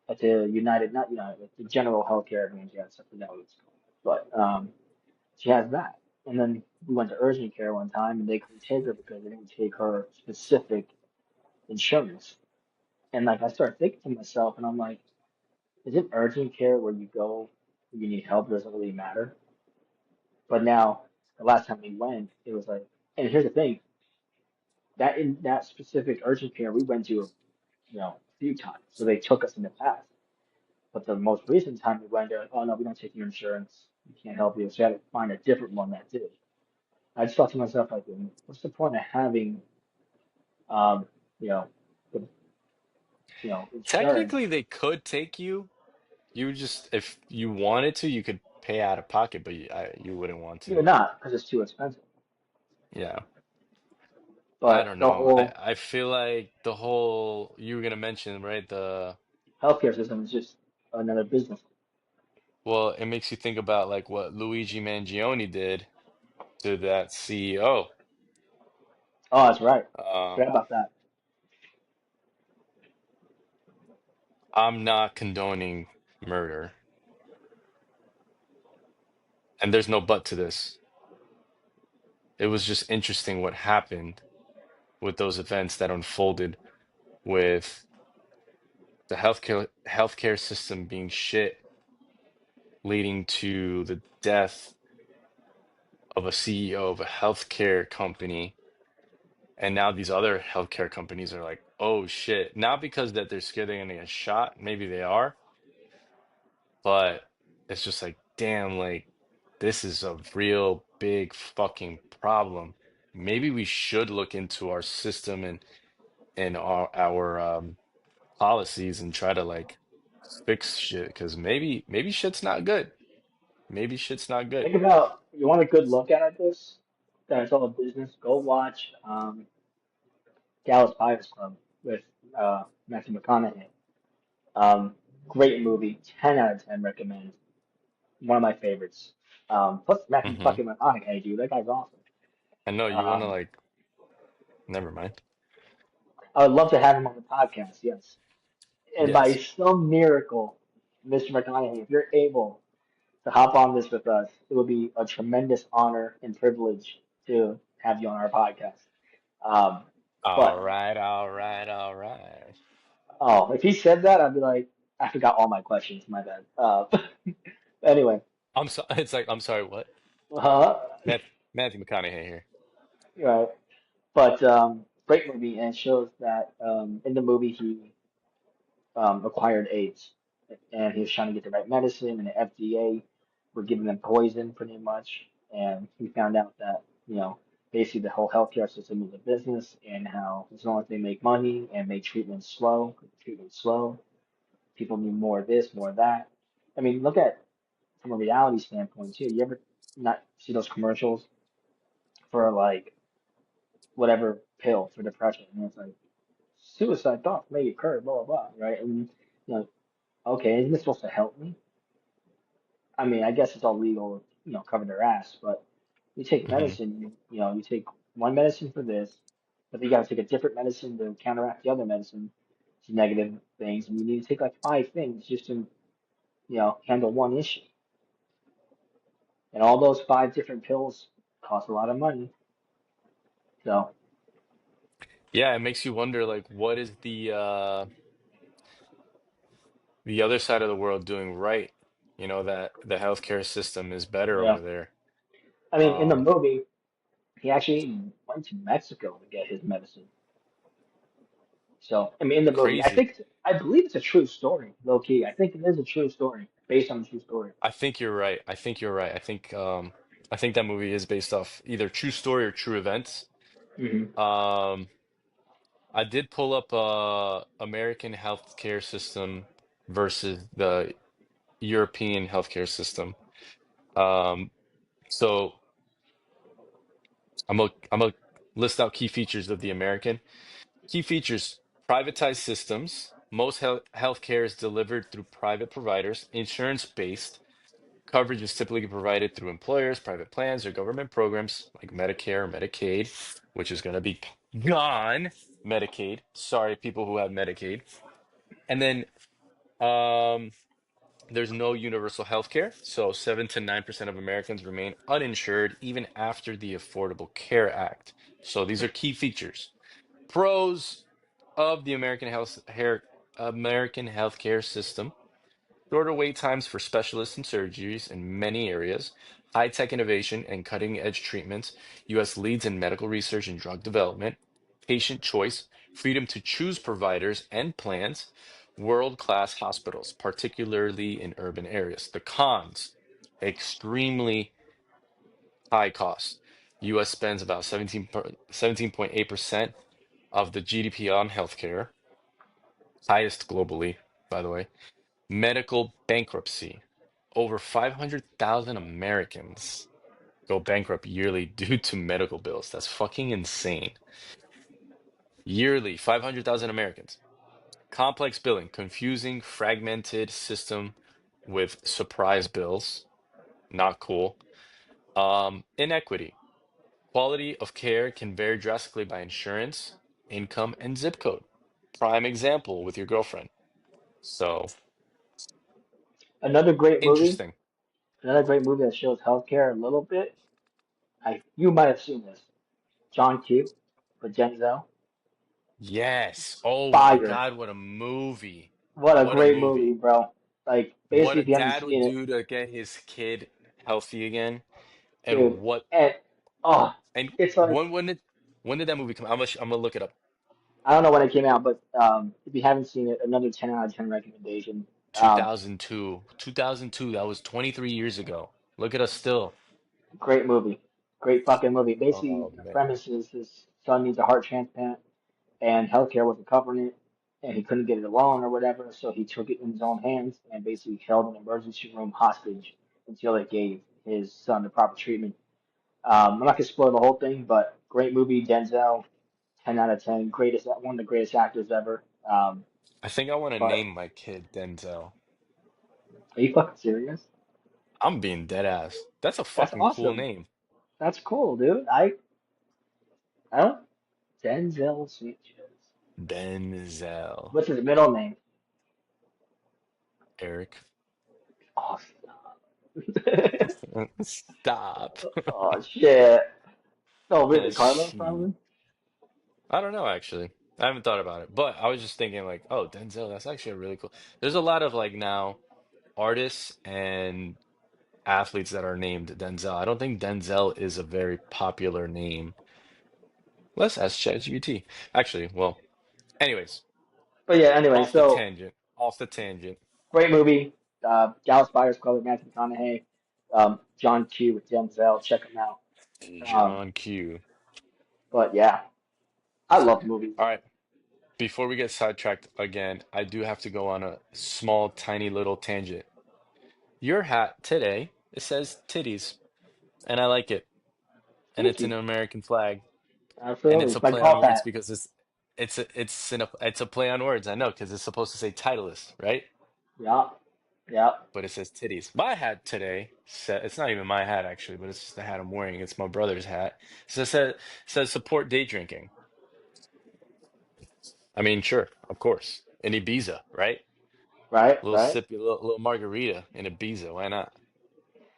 B: at the United, not United, like the General Healthcare Advantage. Yeah, something that was called. But she has that. And then we went to urgent care one time, and they couldn't take her because they didn't take her specific insurance. And like I started thinking to myself, and I'm like, is it urgent care where you go when you need help doesn't really matter? But now, the last time we went, it was like, and here's the thing, that in that specific urgent care we went to, a few times, so they took us in the past. But the most recent time we went, they're like, oh no, we don't take your insurance, we can't help you. So I had to find a different one that did. I just thought to myself, like, what's the point of having, um, you know, the, insurance?
A: Technically, they could take you. You would just, if you wanted to, you could pay out of pocket, but you wouldn't want
B: You're
A: to.
B: not because it's too expensive.
A: Yeah. I
B: But
A: don't
B: the
A: know.
B: whole
A: I feel like the whole you were gonna mention, right?
B: healthcare system is just another business.
A: Well, it makes you think about like what Luigi Mangione did to that CEO.
B: Oh, that's right.
A: Um,
B: Forgot about that.
A: I'm not condoning murder, and there's no but to this. It was just interesting what happened with those events that unfolded with the healthcare system being shit, leading to the death of a CEO of a healthcare company. And now these other healthcare companies are like, oh shit. Not because that they're scared they're gonna get shot. Maybe they are, but it's just like, damn, like this is a real big fucking problem. Maybe we should look into our system and our policies and try to like fix shit because maybe shit's not good. Maybe shit's not good.
B: Think about you want a good look at this. That's all business. Go watch Dallas Buyers Club with Matthew McConaughey. Um, Great movie. 10 out of 10 recommend. One of my favorites. Plus Matthew
A: Hmm.
B: fucking McConaughey, dude. That guy's awesome.
A: I know you want to
B: Um,
A: like, never mind.
B: I would love to have him on the podcast. Yes. And by
A: Yes.
B: some miracle, Mr. McConaughey, if you're able to hop on this with us, it would be a tremendous honor and privilege to have you on our podcast. Um,
A: All
B: but
A: right, all right, all right.
B: oh, if he said that, I'd be like, I forgot all my questions. My bad. Anyway,
A: I'm so it's like I'm sorry, what?
B: uh,
A: Matt, Matthew McConaughey here.
B: right. But great movie, and it shows that in the movie he acquired AIDS, and he was trying to get the right medicine, and the FDA were giving them poison pretty much, and he found out that basically the whole healthcare system is a business, and how as long as they make money and make treatment slow, people need more of this, more of that. I mean, look at from a reality standpoint too. You ever not see those commercials for like whatever pill for depression, and it's like suicide thoughts may occur, blah blah blah, right? And you know, okay, isn't this supposed to help me? I mean, I guess it's all legal, cover their ass, but you take
A: Hmm.
B: medicine, you take one medicine for this, but then you gotta take a different medicine to counteract the other medicine, to negative things, and you need to take like 5 things just to, handle one issue. And all those 5 different pills. Costs a lot of money. So
A: Yeah, it makes you wonder like what is the other side of the world doing right? You know, that the healthcare system is better
B: yeah,
A: over there.
B: I mean, in the
A: Um,
B: movie, he actually went to Mexico to get his medicine. So I mean, in the movie,
A: Crazy.
B: I believe it's a true story, low key. I think it is a true story based on a true story.
A: I think you're right. I think you're right. I think that movie is based off either true story or true events.
B: Hmm.
A: Um, I did pull up American healthcare system versus the European healthcare system. Um, so I'm gonna list out key features of the American. Key features: privatized systems. Most healthcare is delivered through private providers, insurance-based. Coverage is typically provided through employers, private plans, or government programs like Medicare or Medicaid, which is going to be gone. Medicaid. Sorry, people who have Medicaid. And then um, there's no universal health care. So 7 to 9% of Americans remain uninsured even after the Affordable Care Act. So these are key features. Pros of the American healthcare system: shorter wait times for specialists and surgeries in many areas, high-tech innovation and cutting-edge treatments, U.S. leads in medical research and drug development, patient choice, freedom to choose providers and plans, world-class hospitals, particularly in urban areas. The cons: extremely high cost. U.S. spends about 17.8% of the GDP on healthcare, highest globally, by the way. Medical bankruptcy. Over 500,000 Americans go bankrupt yearly due to medical bills. That's fucking insane. Yearly, 500,000 Americans. Complex billing, confusing, fragmented system with surprise bills. Not cool. Inequity. Quality of care can vary drastically by insurance, income, and zip code. Prime example with your girlfriend. So,
B: Another great movie,
A: interesting.
B: another great movie that shows healthcare a little bit. You might have seen this. John Q. with Denzel.
A: Yes. Oh my
B: Fire.
A: God, what a movie.
B: What a
A: What a
B: great movie,
A: movie.
B: bro. Like
A: What
B: basically,
A: a
B: if you haven't
A: dad would
B: seen it,
A: do to get his kid healthy again. And
B: dude,
A: what
B: and oh,
A: and
B: it's like
A: when did that movie come? I'm gonna look it up.
B: I don't know when it came out, but if you haven't seen it, another 10 out of 10 recommendation. Um,
A: 2002. 2002. That was 23 years ago. Look at us still.
B: Great movie. Great fucking movie. Basically,
A: Oh
B: the
A: man.
B: premise is his son needs a heart transplant, and healthcare wasn't covering it, and he couldn't get it alone or whatever, so he took it in his own hands and basically held an emergency room hostage until they gave his son the proper treatment. I'm not gonna spoil the whole thing, but great movie. Denzel, 10 out of 10. Greatest, one of the greatest actors ever.
A: I think I want to
B: But
A: name my kid Denzel.
B: are you fucking serious?
A: I'm being dead ass. That's a
B: That's
A: fucking cool
B: awesome.
A: name.
B: That's cool, dude. I don't. Denzel Sanchez.
A: Denzel.
B: What's his middle name?
A: Eric.
B: Oh,
A: Stop.
B: oh shit. Oh, really? Carlos,
A: Shit.
B: probably?
A: I don't know actually. I haven't thought about it, but I was just thinking like, oh, Denzel, that's actually a really cool. There's a lot of like now artists and athletes that are named Denzel. I don't think Denzel is a very popular name. Let's ask ChatGPT. Actually, well, anyways,
B: But yeah, anyway,
A: off the
B: so
A: tangent. Off the tangent.
B: great movie. Dallas Buyers Club with Matthew McConaughey. John Q with Denzel. Check him out. Um,
A: John Q.
B: but yeah, I love movies.
A: All right. Before we get sidetracked again, I do have to go on a small, tiny little tangent. Your hat today, it says titties, and I like it. And
B: Thank
A: it's an
B: you.
A: American flag. And
B: Absolutely.
A: it's a
B: It's my
A: play on
B: golf
A: words
B: hat.
A: because it's a play on words. I know because it's supposed to say Titleist, right?
B: Yeah. Yeah.
A: But it says titties. My hat today said it's not even my hat actually, but it's just the hat I'm wearing. It's my brother's hat. So it says support day drinking. I mean, sure, of course. In Ibiza, right?
B: Right.
A: A little
B: Right.
A: sippy, little margarita in Ibiza. Why not?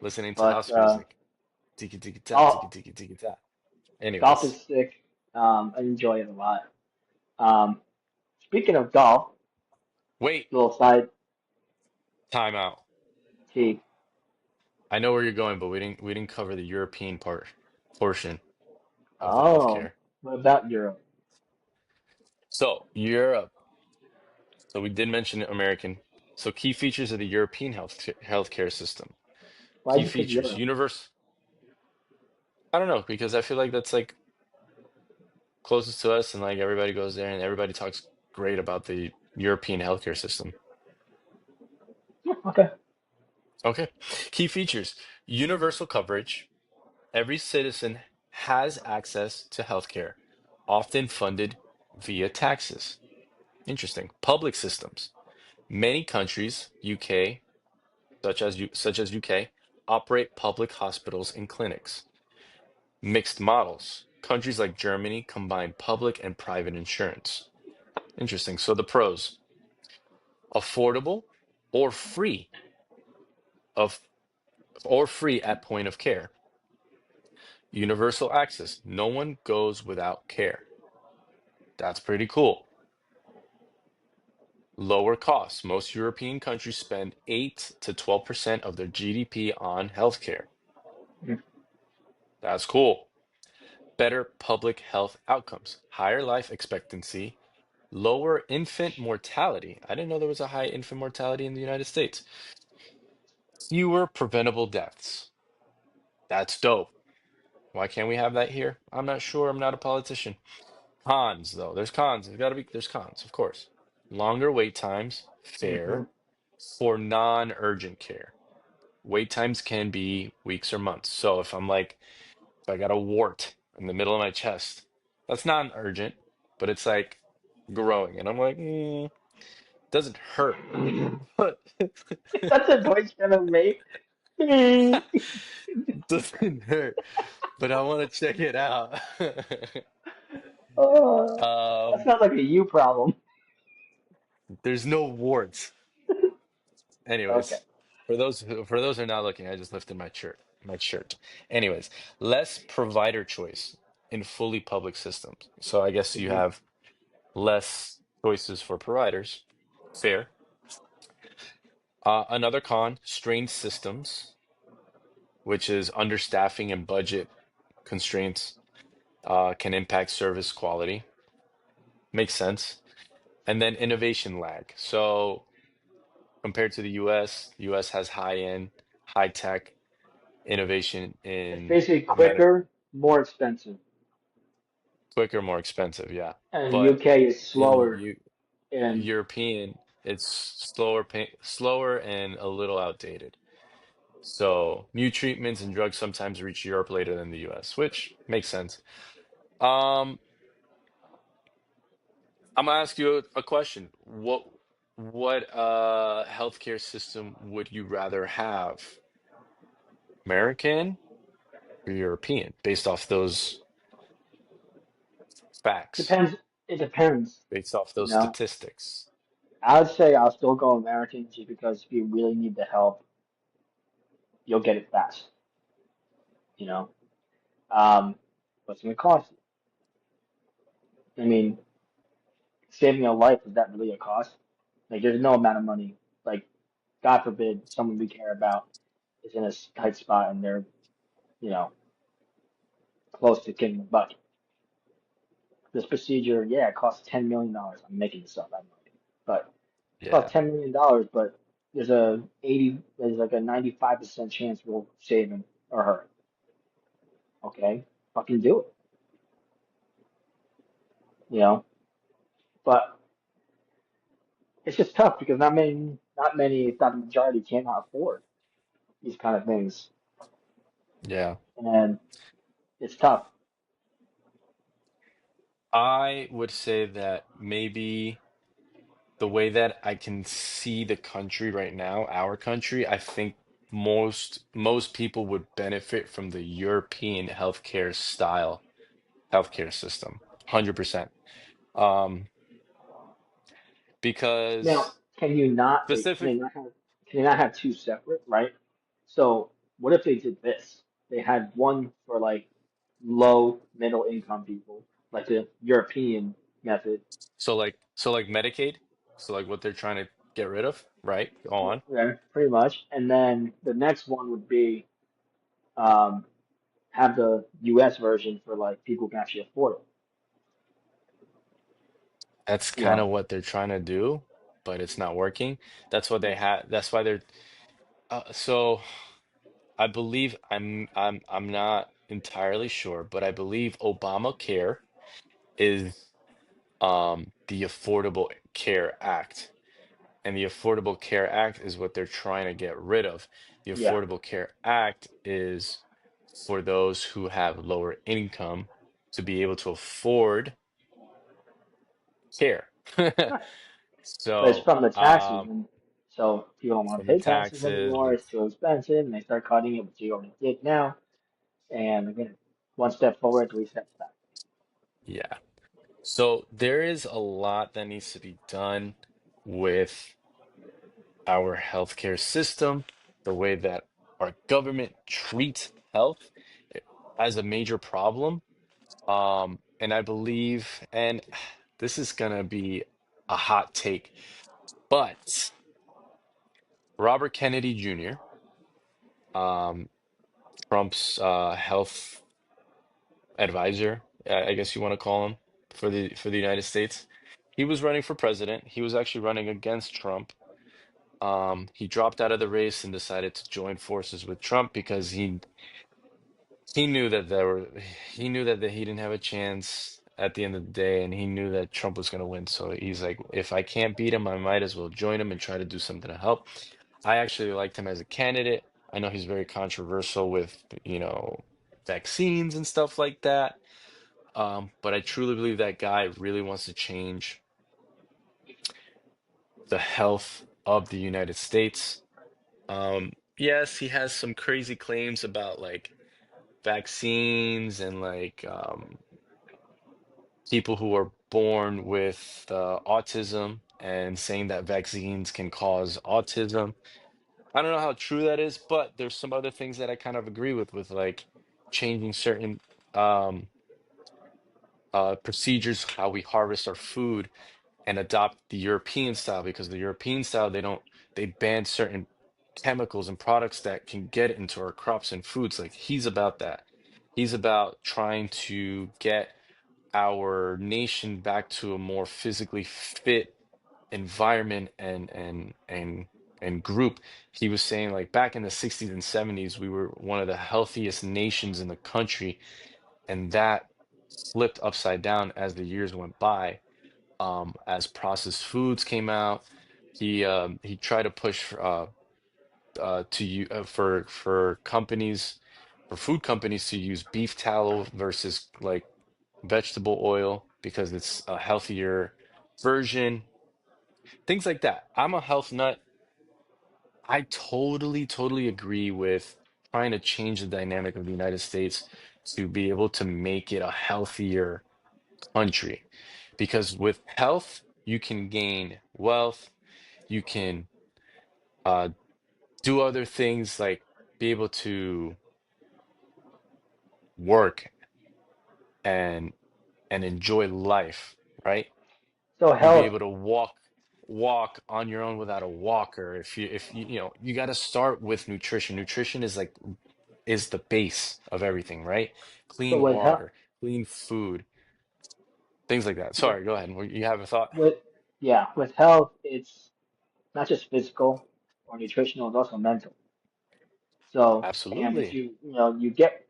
A: Listening to
B: But
A: house music. Tiki tiki ta, tiki
B: Golf,
A: tiki tiki ta.
B: golf
A: Anyways,
B: is sick. I enjoy it a lot. Um, Speaking of golf,
A: wait,
B: little side
A: time out.
B: T.
A: I know where you're going, but we didn't cover the European portion of the
B: Oh,
A: healthcare.
B: what about Europe?
A: So Europe. So we did mention American. So key features of the European healthcare system.
B: Why'd
A: Key
B: you pick
A: features.
B: Europe?
A: Universe. I don't know because I feel like that's like closest to us, and like everybody goes there, and everybody talks great about the European healthcare system.
B: Yeah, okay.
A: Okay. Key features. Universal coverage. Every citizen has access to healthcare, often funded via taxes. Interesting. Public systems. Many countries, UK, such as UK, operate public hospitals and clinics. Mixed models. Countries like Germany combine public and private insurance. Interesting. So the pros: affordable or free of or free at point of care. Universal access. No one goes without care. That's pretty cool. Lower costs. Most European countries spend 8 to 12% of their GDP on healthcare.
B: Mm.
A: That's cool. Better public health outcomes. Higher life expectancy. Lower infant mortality. I didn't know there was a high infant mortality in the United States. Fewer preventable deaths. That's dope. Why can't we have that here? I'm not sure. I'm not a politician. Cons, though. There's cons. There's cons, of course. Longer wait times,
B: Hmm.
A: fair, for non-urgent care. Wait times can be weeks or months. So if I got a wart in the middle of my chest, that's non-urgent, but it's like growing. And I'm like, doesn't hurt, but
B: That's a voice gonna make. Mm.
A: doesn't hurt, but I want to check it out.
B: Oh, that
A: Um,
B: sounds like a you problem.
A: there's no warts.
B: Okay.
A: Anyways, for those who are not looking, I just lifted my shirt. My shirt. Anyways, less provider choice in fully public systems. So I guess you
B: Hmm.
A: have less choices for providers. Fair. Another con, strained systems, which is understaffing and budget constraints, can impact service quality. Makes sense. And then innovation lag. So compared to the US has high-end, high-tech innovation
B: It's
A: in
B: basically
A: medical.
B: quicker, more expensive,
A: Quicker, more expensive, yeah.
B: and
A: But
B: UK is
A: in
B: slower. And
A: European, it's slower and a little outdated. So new treatments and drugs sometimes reach Europe later than the US, which makes sense. Um, I'm gonna ask you a question. What healthcare system would you rather have? American or European, based off those facts,
B: depends. It depends.
A: based off
B: You
A: those
B: know,
A: statistics?
B: I would say I'll still go American just because if you really need the help, you'll get it fast. You know, um, what's it gonna cost you? I mean, saving a life, is that really a cost? Like, there's no amount of money. Like, God forbid, someone we care about is in a tight spot and they're, you know, close to getting the bucket. This procedure, yeah, it costs $10 million. I'm making this up, I have no idea. But it
A: Yeah,
B: costs $10 million, but there's like a 95% chance we'll save him or her. Okay? Fucking do it. You know? But it's just tough because not many, if not the majority, cannot afford these kind of things.
A: yeah.
B: And it's tough.
A: I would say that maybe the way that I can see the country right now, our country, I think most people would benefit from the European healthcare style healthcare system, 100%. Um,
B: Now,
A: because
B: can you not wait?
A: specific,
B: Can they not have two separate, right? So what if they did this? they had one for like low middle income people, like the European method.
A: So like Medicaid, so like what they're trying to get rid of, right? Go on.
B: Yeah, pretty much. And then the next one would be um, have the U.S. version for like people who can actually afford it.
A: That's
B: You
A: kind
B: know,
A: of what they're trying to do, but it's not working. That's what they
B: yeah,
A: had. That's why they're. So I believe I'm not entirely sure, but I believe Obamacare is the Affordable Care Act. And the Affordable Care Act is what they're trying to get rid of. The
B: yeah.
A: Affordable Care Act is for those who have lower income to be able to afford care.
B: Right. But it's
A: So,
B: from the taxes, and so people don't want to
A: from the
B: pay taxes
A: taxes,
B: anymore. It's
A: it's
B: too expensive, and they start cutting it, which you already did now. And again, one step forward, three steps back.
A: yeah. So there is a lot that needs to be done with our healthcare system, the way that our government treats health as a major problem. And I believe, and this is gonna be a hot take, but Robert Kennedy Jr., um, Trump's health advisor, I guess you want to call him for the United States, he was running for president. He was actually running against Trump. He dropped out of the race and decided to join forces with Trump because he knew that he knew that he didn't have a chance at the end of the day, and he knew that Trump was going to win. So he's like, if I can't beat him, I might as well join him and try to do something to help. I actually liked him as a candidate. I know he's very controversial with, vaccines and stuff like that. But I truly believe that guy really wants to change the health of the United States. Yes, he has some crazy claims about like vaccines and like people who are born with autism and saying that vaccines can cause autism. I don't know how true that is, but there's some other things that I kind of agree with like changing certain um, procedures, how we harvest our food, and adopt the European style because the European style they ban certain chemicals and products that can get into our crops and foods. Like he's about that. He's about trying to get our nation back to a more physically fit environment and group. He was saying like back in the 60s and 70s, we were one of the healthiest nations in the country, and that flipped upside down as the years went by. As processed foods came out, he tried to push to you for companies for food companies to use beef tallow versus like vegetable oil because it's a healthier version, things like that. I'm a health nut. I totally agree with trying to change the dynamic of the United States to be able to make it a healthier country. Because with health, you can gain wealth, you can uh, do other things like be able to work and enjoy life, right?
B: So
A: You'll be
B: health.
A: able to walk on your own without a walker. If you got to start with nutrition. Nutrition is the base of everything, right?
B: So
A: Clean
B: with health,
A: water, clean food, things like that.
B: with
A: Sorry, go ahead. You have a thought?
B: with yeah, with health, it's not just physical or nutritional, it's also mental. So, and if
A: Absolutely.
B: you get,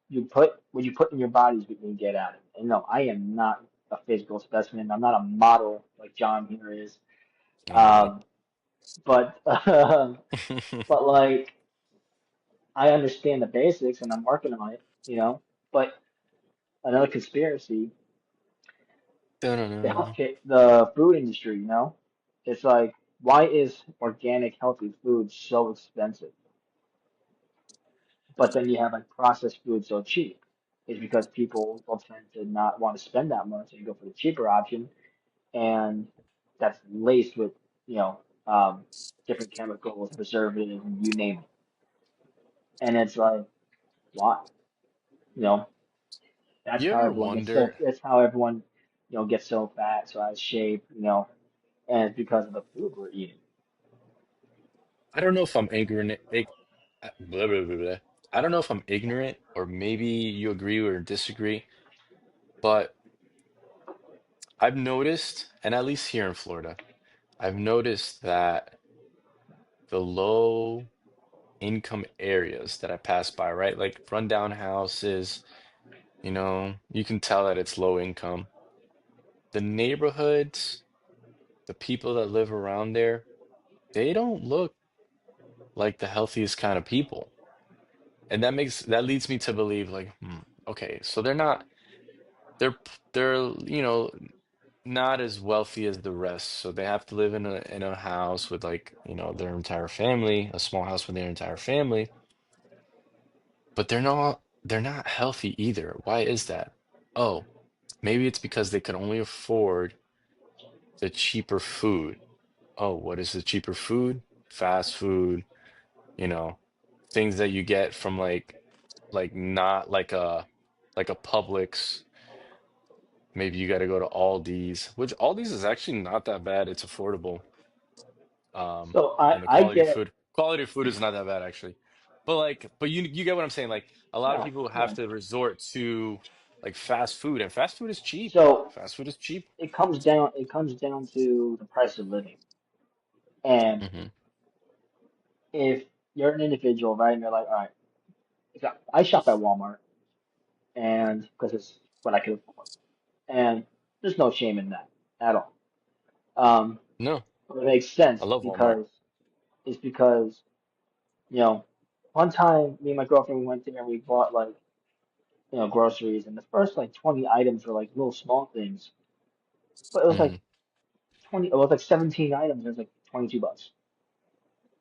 B: you put what you put in your body is what you get out of it. And no, I am not a physical specimen. I'm not a model like John here is.
A: I know
B: Um, but
A: it.
B: but like I understand the basics and I'm working on it. But another conspiracy, the
A: Dun-dun-dun.
B: healthcare, the food industry, it's like why is organic healthy food so expensive? But then you have like processed food so cheap. Is because people will tend to not want to spend that much and go for the cheaper option, and that's laced with you know um, different chemicals, preservatives, and you name it. And it's like Why? You know, that's
A: You
B: how
A: ever
B: everyone gets so.
A: wonder?
B: That's how everyone, gets so fat, so out of shape. And it's because of the food we're eating.
A: I don't know if I'm ignorant. Blah, blah, blah, blah. I don't know if I'm ignorant or maybe you agree or disagree, but I've noticed, and at least here in Florida, I've noticed that the low income areas that I pass by, right? Like rundown houses, you can tell that it's low income. The neighborhoods, the people that live around there, they don't look like the healthiest kind of people. And that leads me to believe like, okay, so they're they're, not as wealthy as the rest. So they have to live in a house with like, their entire family, a small house with their entire family, but they're not healthy either. Why is that? Oh, maybe it's because they could only afford the cheaper food. Oh, what is the cheaper food? Fast food, you know, things that you get from like not like a Publix. Maybe you got to go to Aldi's, which Aldi's is actually not that bad. It's affordable.
B: So I
A: And the
B: I get
A: quality of food is not that bad actually. But you get what I'm saying. Like a lot of
B: no
A: people have
B: no.
A: to resort to like fast food, and fast food is cheap.
B: So
A: Fast food is cheap.
B: it comes down to the price of living. And
A: Hmm.
B: if you're an individual, right, and you're like, all right, so I shop at Walmart, and because it's what I can afford, and there's no shame in that at all. Um,
A: No,
B: but it makes
A: I
B: sense
A: love Walmart.
B: because you know, one time me and my girlfriend we went there and we bought like groceries, and the first like 20 items were like little small things, but it was
A: Hmm.
B: like 20, it was like 17 items, it was like $22.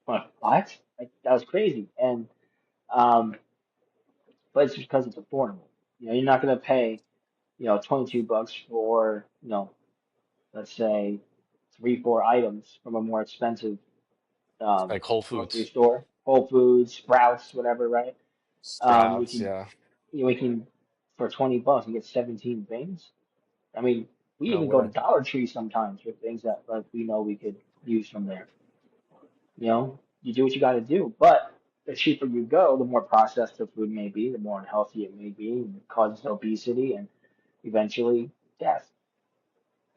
B: I'm like, what? Like that was crazy, and um, but it's because it's affordable. You're not gonna pay 22 bucks for, let's say 3, 4 items from a more expensive
A: Like Whole
B: grocery
A: Foods,
B: store, Whole Foods, Sprouts, whatever, right? We
A: Sprouts.
B: can,
A: Yeah,
B: we can, for 20 bucks, you get 17 things. I mean, we
A: no
B: even go to
A: way.
B: Dollar Tree sometimes for things that like we know we could use from there. You do what you got to do, but the cheaper you go, the more processed the food may be, the more unhealthy it may be, and it causes obesity and eventually death.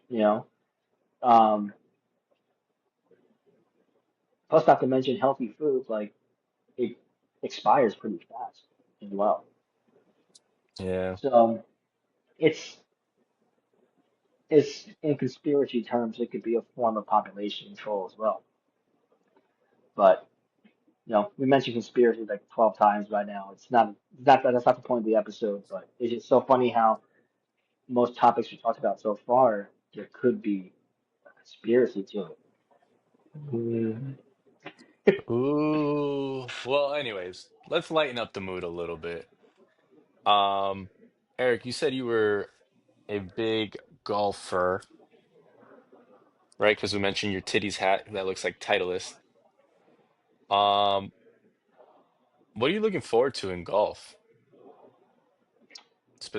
B: You know, um, plus not to mention healthy foods like it expires pretty fast as well.
A: Yeah,
B: So it's it's in conspiracy terms, it could be a form of population control as well. But we mentioned conspiracy like 12 times by now. It's not that's not the point of the episode, but it's just so funny how most topics we talked about so far, there could be a conspiracy to it. Mm.
A: ooh, well, anyways, let's lighten up the mood a little bit. um Eric, you said you were a big golfer, right? Because we mentioned your titties hat that looks like Titleist. Um, what are you looking forward to in golf?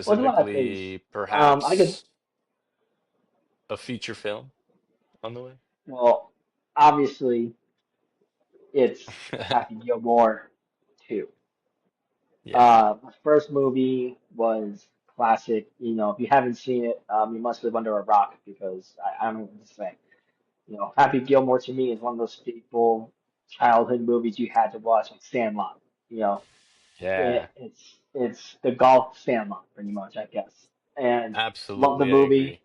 B: Well, there's a lot of things.
A: Specifically,
B: I could,
A: perhaps a feature film on the way?
B: well, obviously, it's Happy Gilmore 2.
A: Yeah,
B: My first movie was classic. If you haven't seen it, you must live under a rock because I don't know what to say. Happy Gilmore to me is one of those staple childhood movies you had to watch, like Sandlot. You know,
A: yeah,
B: it's the golf Sandlot, pretty much, I guess. And love the
A: absolutely, I
B: movie.
A: agree.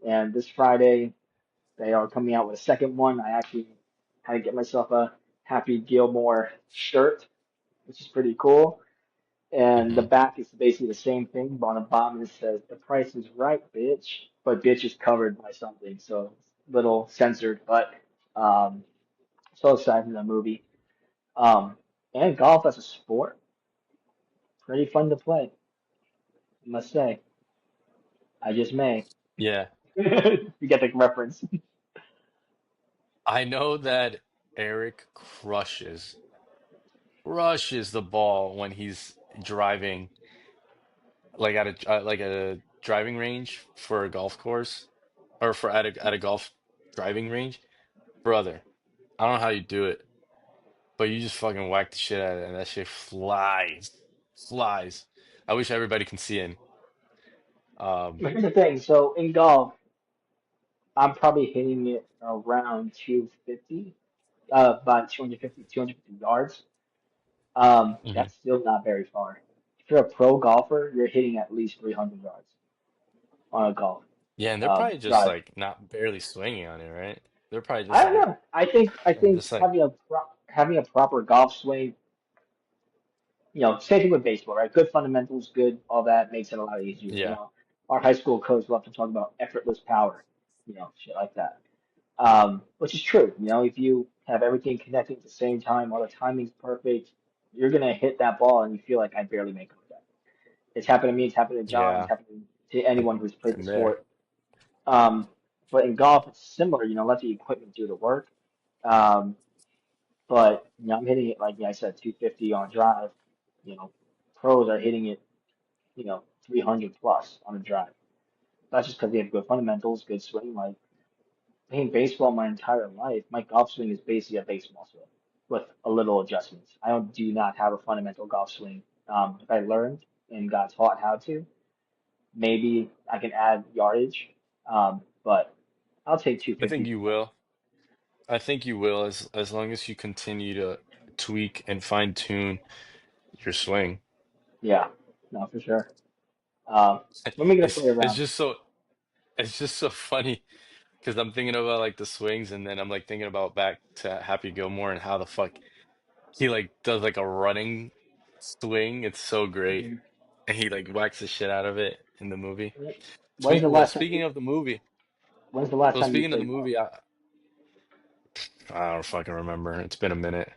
B: And this Friday they are coming out with a second one. I actually had to get myself a Happy Gilmore shirt, which is pretty cool. And the
A: Hmm.
B: back is basically the same thing, but on the bottom it says "The price is right, bitch," but bitch is covered by something, so it's a little censored. But um, so excited for the movie. Um, and golf as a sport, pretty fun to play, I must say. I just may.
A: Yeah,
B: You get the reference.
A: I know that Eric crushes crushes the ball when he's driving, like at a driving range for a golf course, or for at a golf driving range. Brother, I don't know how you do it, but you just fucking whack the shit out of it, and that shit flies, flies. I wish everybody can see it. Um,
B: But here's the thing. So in golf, I'm probably hitting it around 250, about 250, 250 yards.
A: mhm.
B: That's still not very far. If you're a pro golfer, you're hitting at least 300 yards on a golf
A: Yeah, and they're probably just
B: drive.
A: like not barely swinging on it, right? They're probably
B: I
A: just
B: don't
A: like
B: know. I think
A: just like
B: having a proper golf swing, same thing with baseball, right? Good fundamentals, good all that makes it a lot easier.
A: yeah,
B: Our high school coach loved to talk about effortless power, shit like that. Which is true. If you have everything connecting at the same time, all the timing's perfect, you're gonna hit that ball and you feel like I barely make contact. It's happened to me. It's happened to John. It's
A: yeah.
B: happened to
A: I've
B: anyone who's played the
A: been there.
B: sport. Um, but in golf, it's similar. Let the equipment do the work. Um, but I'm hitting it like I said, 250 on drive. You know, pros are hitting it, 300 plus on a drive. That's just because they have good fundamentals, good swing. Like playing baseball my entire life, my golf swing is basically a baseball swing with a little adjustments. I do not have a fundamental golf swing. If I learned and got taught how to, maybe I can add yardage. But I'll take
A: I think
B: 250 for
A: you
B: now.
A: will. I think you will as long as you continue to tweak and fine tune your swing.
B: Yeah, no, for sure. Um, when are we gonna
A: It's
B: play
A: it's
B: around?
A: just so it's just so funny because I'm thinking about like the swings and then I'm like thinking about back to Happy Gilmore and how the fuck he like does like a running swing. It's so great.
B: Mhm.
A: And he like whacks the shit out of it in the movie.
B: When's the
A: Well,
B: last time
A: speaking of the movie,
B: When's the last
A: well,
B: time you
A: speaking of the
B: played golf?
A: movie, I don't fucking remember. It's been a minute.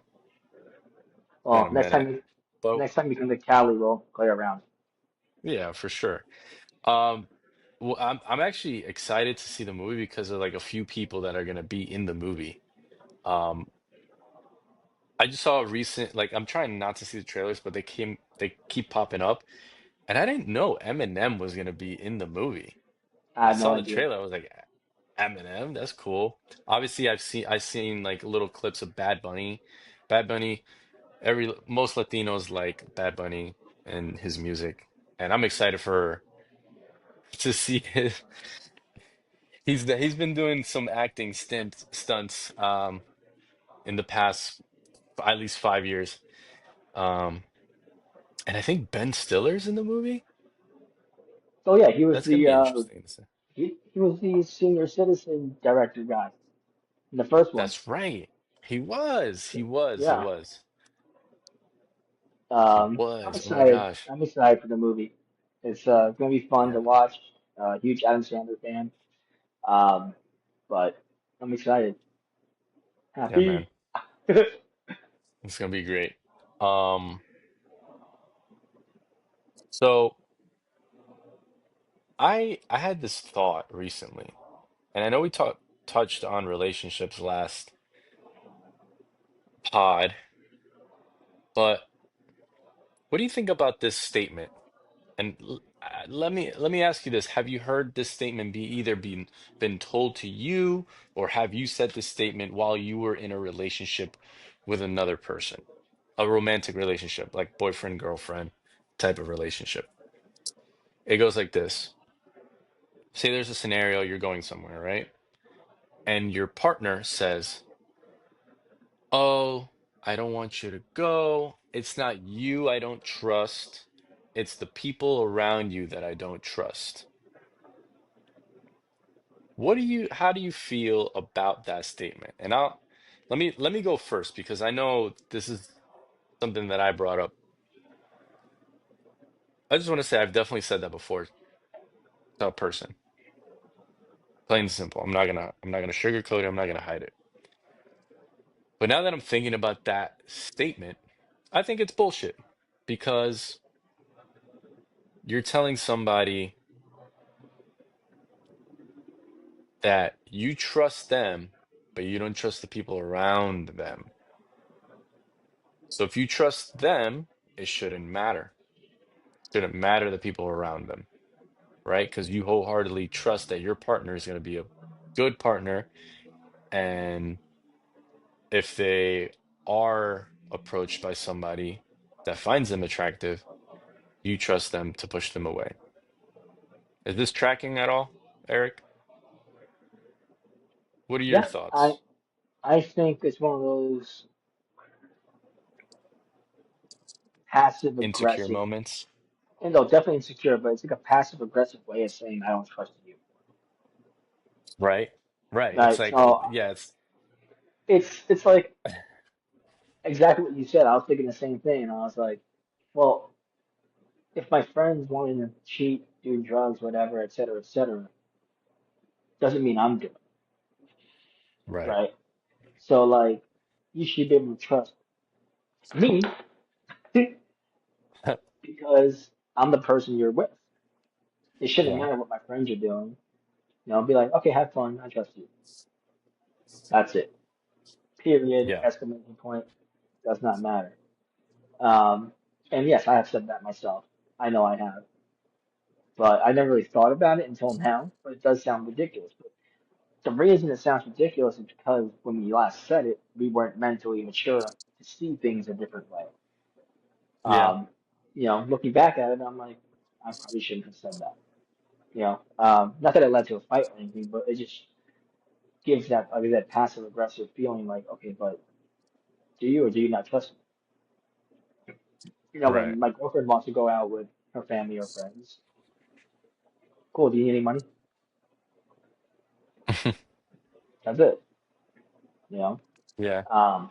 A: Been
B: Well,
A: a minute. But
B: next time you come to Cali, we'll play around.
A: yeah, for sure. Um, well, I'm actually excited to see the movie because of like a few people that are gonna be in the movie. Um, I just saw a recent like I'm trying not to see the trailers, but they keep popping up, and I didn't know Eminem was gonna be in the movie.
B: I
A: I
B: have no
A: saw the
B: idea.
A: trailer, I was like, Eminem, that's cool. Obviously, I've seen like little clips of Bad Bunny. Bad Bunny, most Latinos like Bad Bunny and his music, and I'm excited for to see his. He's been doing some acting stunts in the past at least 5 years. Um and I think Ben Stiller's in the movie.
B: Oh yeah, he was
A: That's gonna
B: the
A: be interesting to see.
B: he was the senior citizen director guy in the first one.
A: That's right. He was. He was. He
B: Yeah.
A: was. He
B: I'm
A: was. Oh my
B: excited.
A: gosh.
B: I'm excited for the movie. It's gonna be fun to
A: Yeah.
B: watch. Huge Adam Sandler fan. Um, but I'm excited.
A: Yeah, man.
B: Happy.
A: It's gonna be great. Um so I had this thought recently, and I know we touched on relationships last pod, but what do you think about this statement? And let me ask you this: have you heard this statement be either been told to you, or have you said this statement while you were in a relationship with another person, a romantic relationship, like boyfriend girlfriend type of relationship? It goes like this: say there's a scenario you're going somewhere, right? And your partner says, "Oh, I don't want you to go. It's not you I don't trust. It's the people around you that I don't trust." How do you feel about that statement? And let me go first because I know this is something that I brought up. I just want to say I've definitely said that before to a person. Plain and simple. I'm not gonna sugarcoat it, I'm not gonna hide it. But now that I'm thinking about that statement, I think it's bullshit because you're telling somebody that you trust them, but you don't trust the people around them. So if you trust them, it shouldn't matter. Shouldn't matter the people around them, right? Because you wholeheartedly trust that your partner is going to be a good partner. And if they are approached by somebody that finds them attractive, you trust them to push them away. Is this tracking at all, Eric? What are your
B: Yeah,
A: thoughts?
B: I think it's one of those passive
A: Insecure
B: aggressive,
A: moments?
B: and though definitely insecure, but it's like a passive aggressive way of saying I don't trust you.
A: Right. Right. It's
B: Right.
A: like,
B: So
A: yeah, it's
B: it's like exactly what you said. I was thinking the same thing, and I was like, well, if my friends wanting to cheat, do drugs, whatever, et cetera, doesn't mean I'm doing it,
A: right.
B: right? So like, you should be able to trust me because I'm the person you're with. It shouldn't
A: Yeah.
B: matter what my friends are doing. You know, be like, okay, have fun. I trust you. That's it. Period.
A: Yeah.
B: Exclamation point. Does not matter. Um, and yes, I have said that myself. I know I have, but I never really thought about it until now. But it does sound ridiculous. But the reason it sounds ridiculous is because when we last said it, we weren't mentally mature to see things a different way.
A: Yeah.
B: Um, you know, looking back at it, I'm like, I probably shouldn't have said that. You know, not that it led to a fight or anything, but it just gives that like that passive aggressive feeling like, okay, but do you or do you not trust me? You know,
A: Right.
B: when my girlfriend wants to go out with her family or friends, cool. Do you need any money? That's it. You know.
A: Yeah.
B: Um,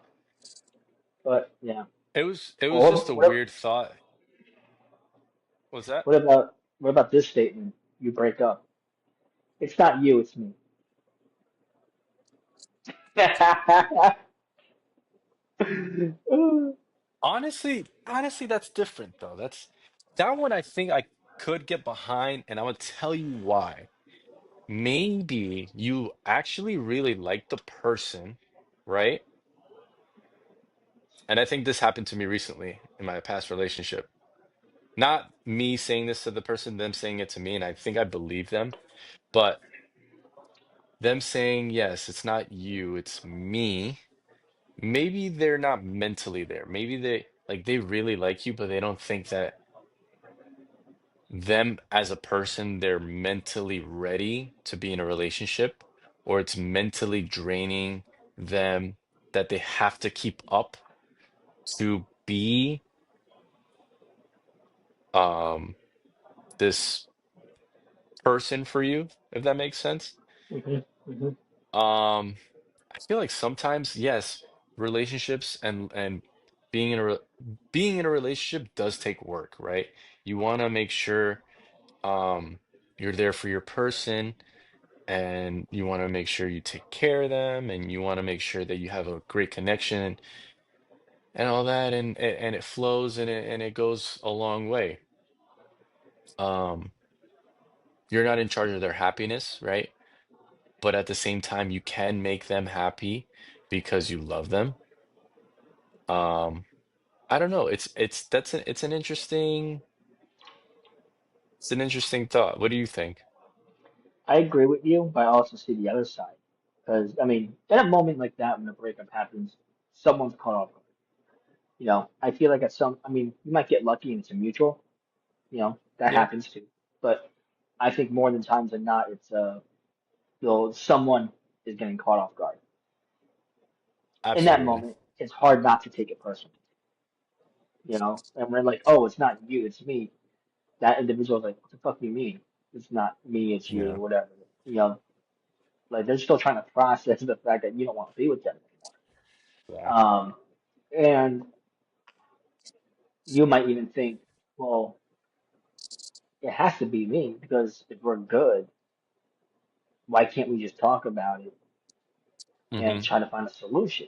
B: but yeah.
A: It was just
B: Well,
A: a weird thought. Was that?
B: what about this statement? You break up. It's not you, it's me.
A: Honestly, that's different though. That one I think I could get behind, and I'm gonna tell you why. Maybe you actually really like the person, right? And I think this happened to me recently in my past relationship. Not me saying this to the person, them saying it to me, and I think I believe them, but them saying, yes, it's not you, it's me. Maybe they're not mentally there. Maybe they really like you, but they don't think that them as a person, they're mentally ready to be in a relationship, or it's mentally draining them that they have to keep up to be um this person for you, if that makes sense.
B: hmm hmm
A: Um, I feel like sometimes, yes, relationships and being in a being in a relationship does take work, right? You want to make sure you're there for your person, and you want to make sure you take care of them, and you want to make sure that you have a great connection and all that, and it flows and it goes a long way. Um, you're not in charge of their happiness, right? But at the same time, you can make them happy because you love them. Um, I don't know. It's an interesting thought. What do you think?
B: I agree with you, but I also see the other side. Because, I mean, in a moment like that, when a breakup happens, someone's caught off guard. You know, I feel like I mean, you might get lucky and it's a mutual, you know, that
A: Yeah,
B: happens too. But I think more than times than not, you know, someone is getting caught off guard. In that
A: absolutely.
B: moment, it's hard not to take it personally, you know? And we're like, oh, it's not you, it's me. That individual's like, what the fuck do you mean? It's not me, it's you,
A: Yeah,
B: or whatever. You know, like they're still trying to process the fact that you don't want to be with them
A: yeah.
B: anymore. And you might even think, well, it has to be me because if we're good, why can't we just talk about it and
A: Hmm.
B: try to find a solution?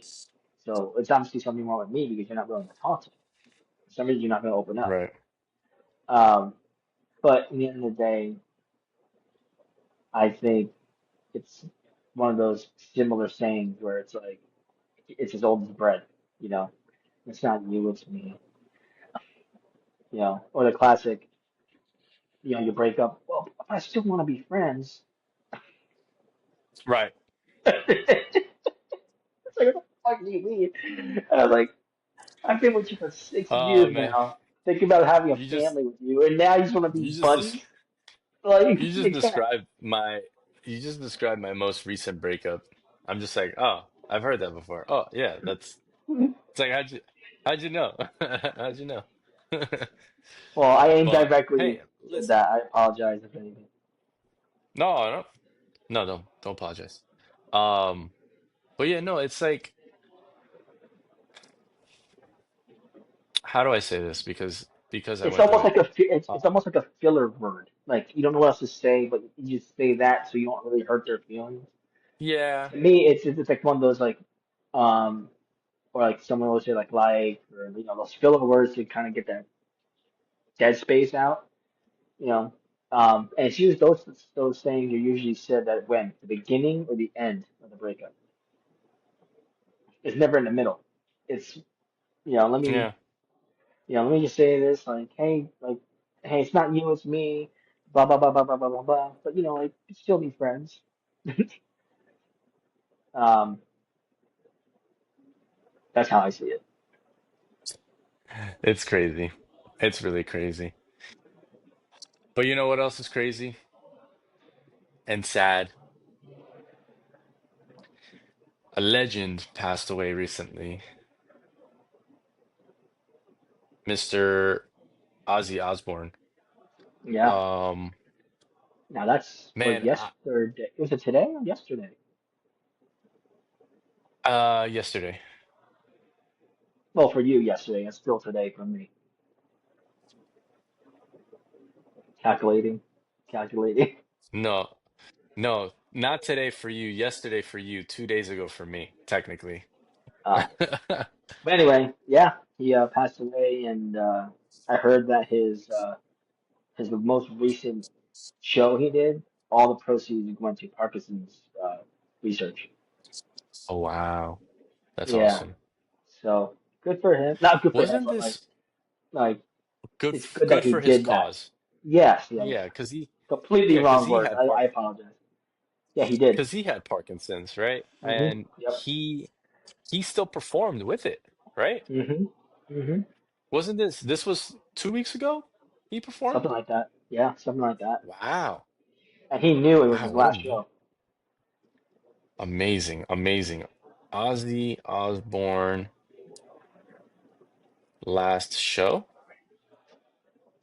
B: So it's obviously something wrong with me because you're not willing to talk to me. For some reason, you're not going to open up.
A: Right.
B: Um, but in the end of the day, I think it's one of those similar sayings where it's like, it's as old as bread, you know? It's not you, it's me. Or the classic, you break up. Well, I still want to be friends.
A: Right.
B: It's like, what the fuck do you mean? And I was like, I've been with you for six
A: Oh
B: years
A: man,
B: now. Thinking about having a
A: you just
B: family with you, and now you just want to be
A: you just des-
B: buddies? Like,
A: you just
B: you can't.
A: described my you just described my most recent breakup. I'm just like, oh, I've heard that before. Oh yeah, that's it's like how'd you know? How'd you know?
B: Well, I
A: But
B: indirectly
A: hey,
B: did
A: listen.
B: that. I apologize if anything.
A: No, no, no, don't apologize. Um, but yeah, no, it's like, how do I say this? Because I
B: It's
A: went through
B: almost
A: it.
B: like it's
A: Uh,
B: almost like a filler word. Like you don't know what else to say, but you just say that so you don't really hurt their feelings.
A: yeah,
B: To me, it's like one of those like, um, or like someone will say like, or those filler words to kind of get that dead space out. You know, and it's used those sayings are usually said at when the beginning or the end of the breakup. It's never in the middle. It's you know let me
A: yeah.
B: let me just say this like hey it's not you it's me blah blah blah blah blah blah blah blah but like still be friends. um, that's how I see it.
A: It's crazy. It's really crazy. But you know what else is crazy and sad? A legend passed away recently. Mr. Ozzy Osbourne.
B: Yeah.
A: Um,
B: Now that's was
A: man,
B: yesterday. Was it today or yesterday?
A: yesterday.
B: Well, for you yesterday. It's still today for me. Calculating, calculating.
A: No, no, not today for you. Yesterday for you. 2 days ago for me, technically.
B: Uh, but anyway, yeah, he passed away, and I heard that his most recent show he did, all the proceeds went to Parkinson's research.
A: Oh wow, that's
B: Yeah,
A: awesome.
B: so good for him. Not good for him,
A: Wasn't
B: but like
A: this
B: like it's good that
A: good
B: he
A: for his
B: did that.
A: cause?
B: Yes, yeah, yeah.
A: Yeah, because he
B: Completely
A: yeah, because
B: wrong
A: he
B: word.
A: had
B: I apologize. Yeah, he did.
A: Parkinson's, right?
B: Hmm.
A: And
B: Yep.
A: he still performed with it, right?
B: Hmm. Hmm.
A: Wasn't this was 2 weeks ago? He performed?
B: Something like that. Yeah, something like that.
A: Wow.
B: And he knew it was
A: Wow,
B: his
A: what
B: last show.
A: amazing, amazing. Ozzy Osbourne last show?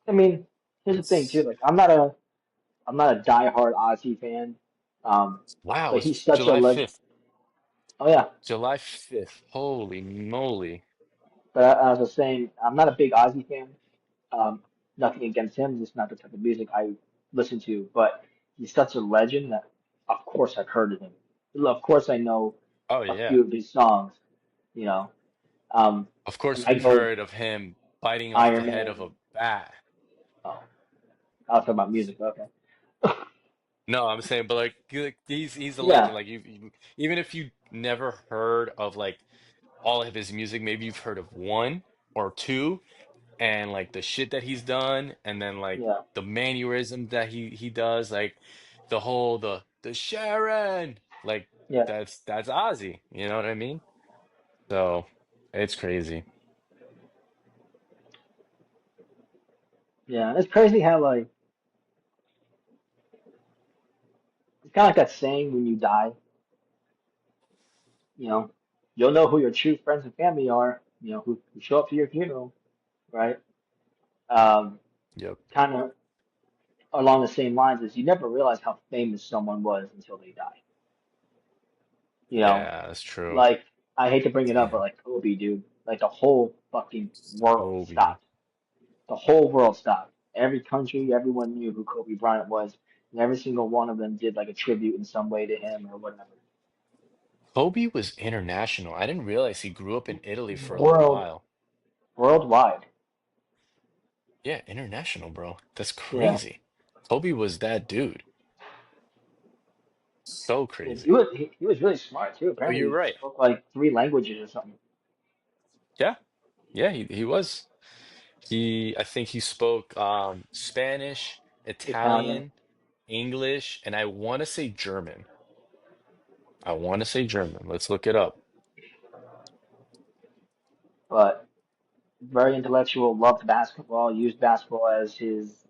B: I mean, here's the thing too.
A: Let's
B: Like, I'm not a diehard Ozzy fan. Um,
A: wow,
B: but he's
A: it's
B: such a
A: July
B: legend.
A: 5th.
B: Oh yeah.
A: July 5th. Holy moly.
B: But as I was saying, I'm not a big Ozzy fan. Um, nothing against him, just not the type of music I listen to. But he's such a legend that, of course, I've heard of him. Of course, I know
A: Oh
B: a
A: yeah.
B: few of his songs. You know, um,
A: Of
B: and
A: course
B: I
A: we've
B: go
A: heard of him biting off the
B: Iron
A: head of
B: Man.
A: a bat.
B: Oh, I'll talk about music. Okay.
A: No, I'm saying, but like he's a legend.
B: Yeah,
A: Like even if you never heard of like all of his music, maybe you've heard of one or two, and like the shit that he's done, and then like
B: yeah,
A: the mannerism that he does, like the whole the Sharon, like
B: yeah,
A: that's Ozzy. You know what I mean? So it's crazy.
B: yeah. It's crazy how like it's kind of like that saying when you die. You know, you'll know who your true friends and family are. Who show up to your funeral, right? Um,
A: Yep.
B: kind of along the same lines as you never realize how famous someone was until they die. You know,
A: Yeah, that's true.
B: like I hate to bring it up, but
A: Damn.
B: like Kobe, dude, like the whole fucking world
A: Kobe.
B: stopped. The whole world stopped. Every country, everyone knew who Kobe Bryant was, and every single one of them did like a tribute in some way to him or whatever.
A: Kobe was international. I didn't realize he grew up in Italy for a little
B: World,
A: while.
B: worldwide.
A: Yeah, international, bro. That's
B: Yeah.
A: crazy. Kobe was that dude. So
B: And
A: crazy.
B: he was really smart too.
A: Oh, you're
B: Apparently, he
A: right.
B: spoke like three languages or something.
A: Yeah. Yeah, he was. I think he spoke Spanish,
B: Italian,
A: Italian, English, and I want to say German. I want to say German. Let's look it up.
B: but very intellectual, loved basketball, used basketball as his,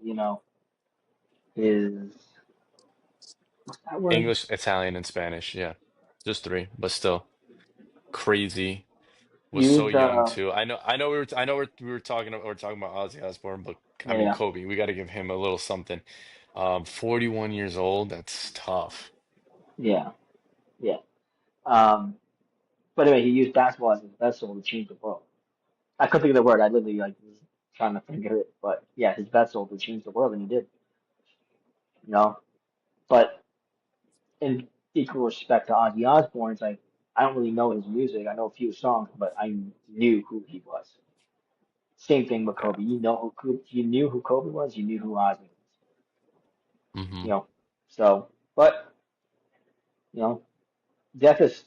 B: his, what's that word?
A: English, Italian, and Spanish. Yeah, just three, but still crazy. Was so
B: Used,
A: young too. I know we're talking about Ozzy Osbourne, but I
B: yeah,
A: mean
B: yeah,
A: Kobe. We got to give him a little something. 41 years old. That's tough.
B: yeah, yeah. Um, but anyway, he used basketball as his vessel to change the world. I couldn't think of the word. I literally like was trying to think of it, but yeah, his vessel to change the world, and he did, you know. But in equal respect to Ozzy Osbourne, it's like I don't really know his music. I know a few songs, but I knew who he was. Same thing with
A: Yeah.
B: Kobe. You knew who Kobe was. You knew who Ozzy was.
A: Hmm.
B: You know. So, but you know, death is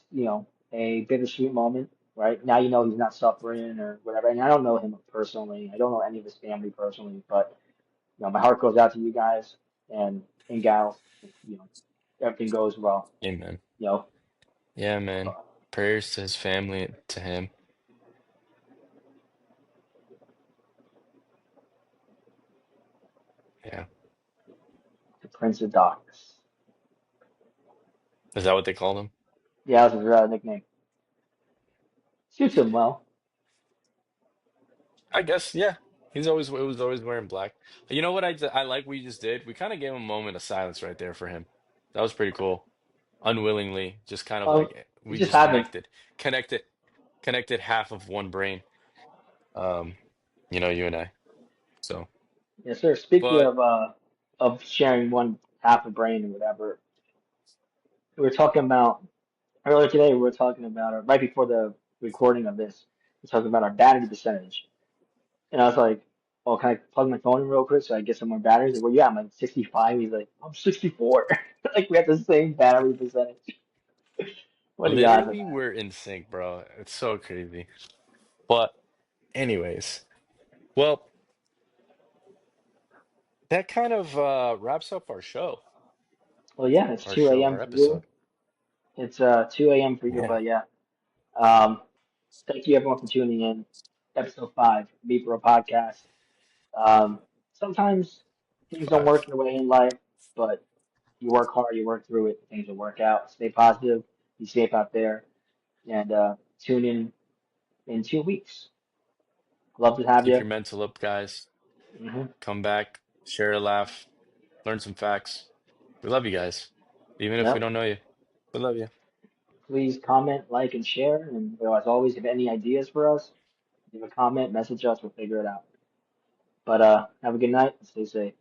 B: a bittersweet moment, right? Now you know he's not suffering or whatever. And I don't know him personally. I don't know any of his family personally, but my heart goes out to you guys and gals. You know, everything goes well.
A: Amen.
B: You know,
A: Yeah, man. Prayers to his family, to him. Yeah.
B: the Prince of Darkness.
A: Is that what they called him?
B: Yeah, that was his nickname. Suits him well.
A: I guess, yeah. It was always wearing black. You know what I like we just did? We kind of gave him a moment of silence right there for him. That was pretty cool. Unwillingly, just kind of like
B: It
A: we
B: just
A: just
B: happened.
A: connected, connected half of one brain. Um, you and I. So,
B: Yes, sir. Speaking
A: but
B: of sharing one half a brain or whatever, we were talking about earlier today. We were talking about, or right before the recording of this, we were talking about our battery percentage. And I was like, "Oh, can I plug my phone in real quick so I get some more batteries?" Like, well, yeah, I'm like 65. He's like, "I'm 64." Like we have the same battery percentage. What are the odds of
A: literally
B: that?
A: we're in sync, bro. It's so crazy. But anyways, well, that kind of wraps up
B: Well, yeah, it's
A: our
B: 2
A: show,
B: a.m.
A: our
B: for you.
A: episode.
B: It's 2 a.m. for you,
A: Yeah,
B: but yeah. Um, Thank you everyone for tuning in. Episode 5, Meet Bro Podcast. Sometimes things don't work
A: 5.
B: your way in life, but you work hard, you work through it, things will work out. Stay positive, be safe out there, and tune in 2 weeks. Love to have
A: Keep
B: you.
A: your mental up, guys.
B: Hmm.
A: Come back, share a laugh, learn some facts. We love you guys, even if we
B: Yep.
A: don't know you. We love you.
B: Please comment, like, and share. And as always, if you have any ideas for us, leave a comment, message us, we'll figure it out. But have a good night. Stay safe.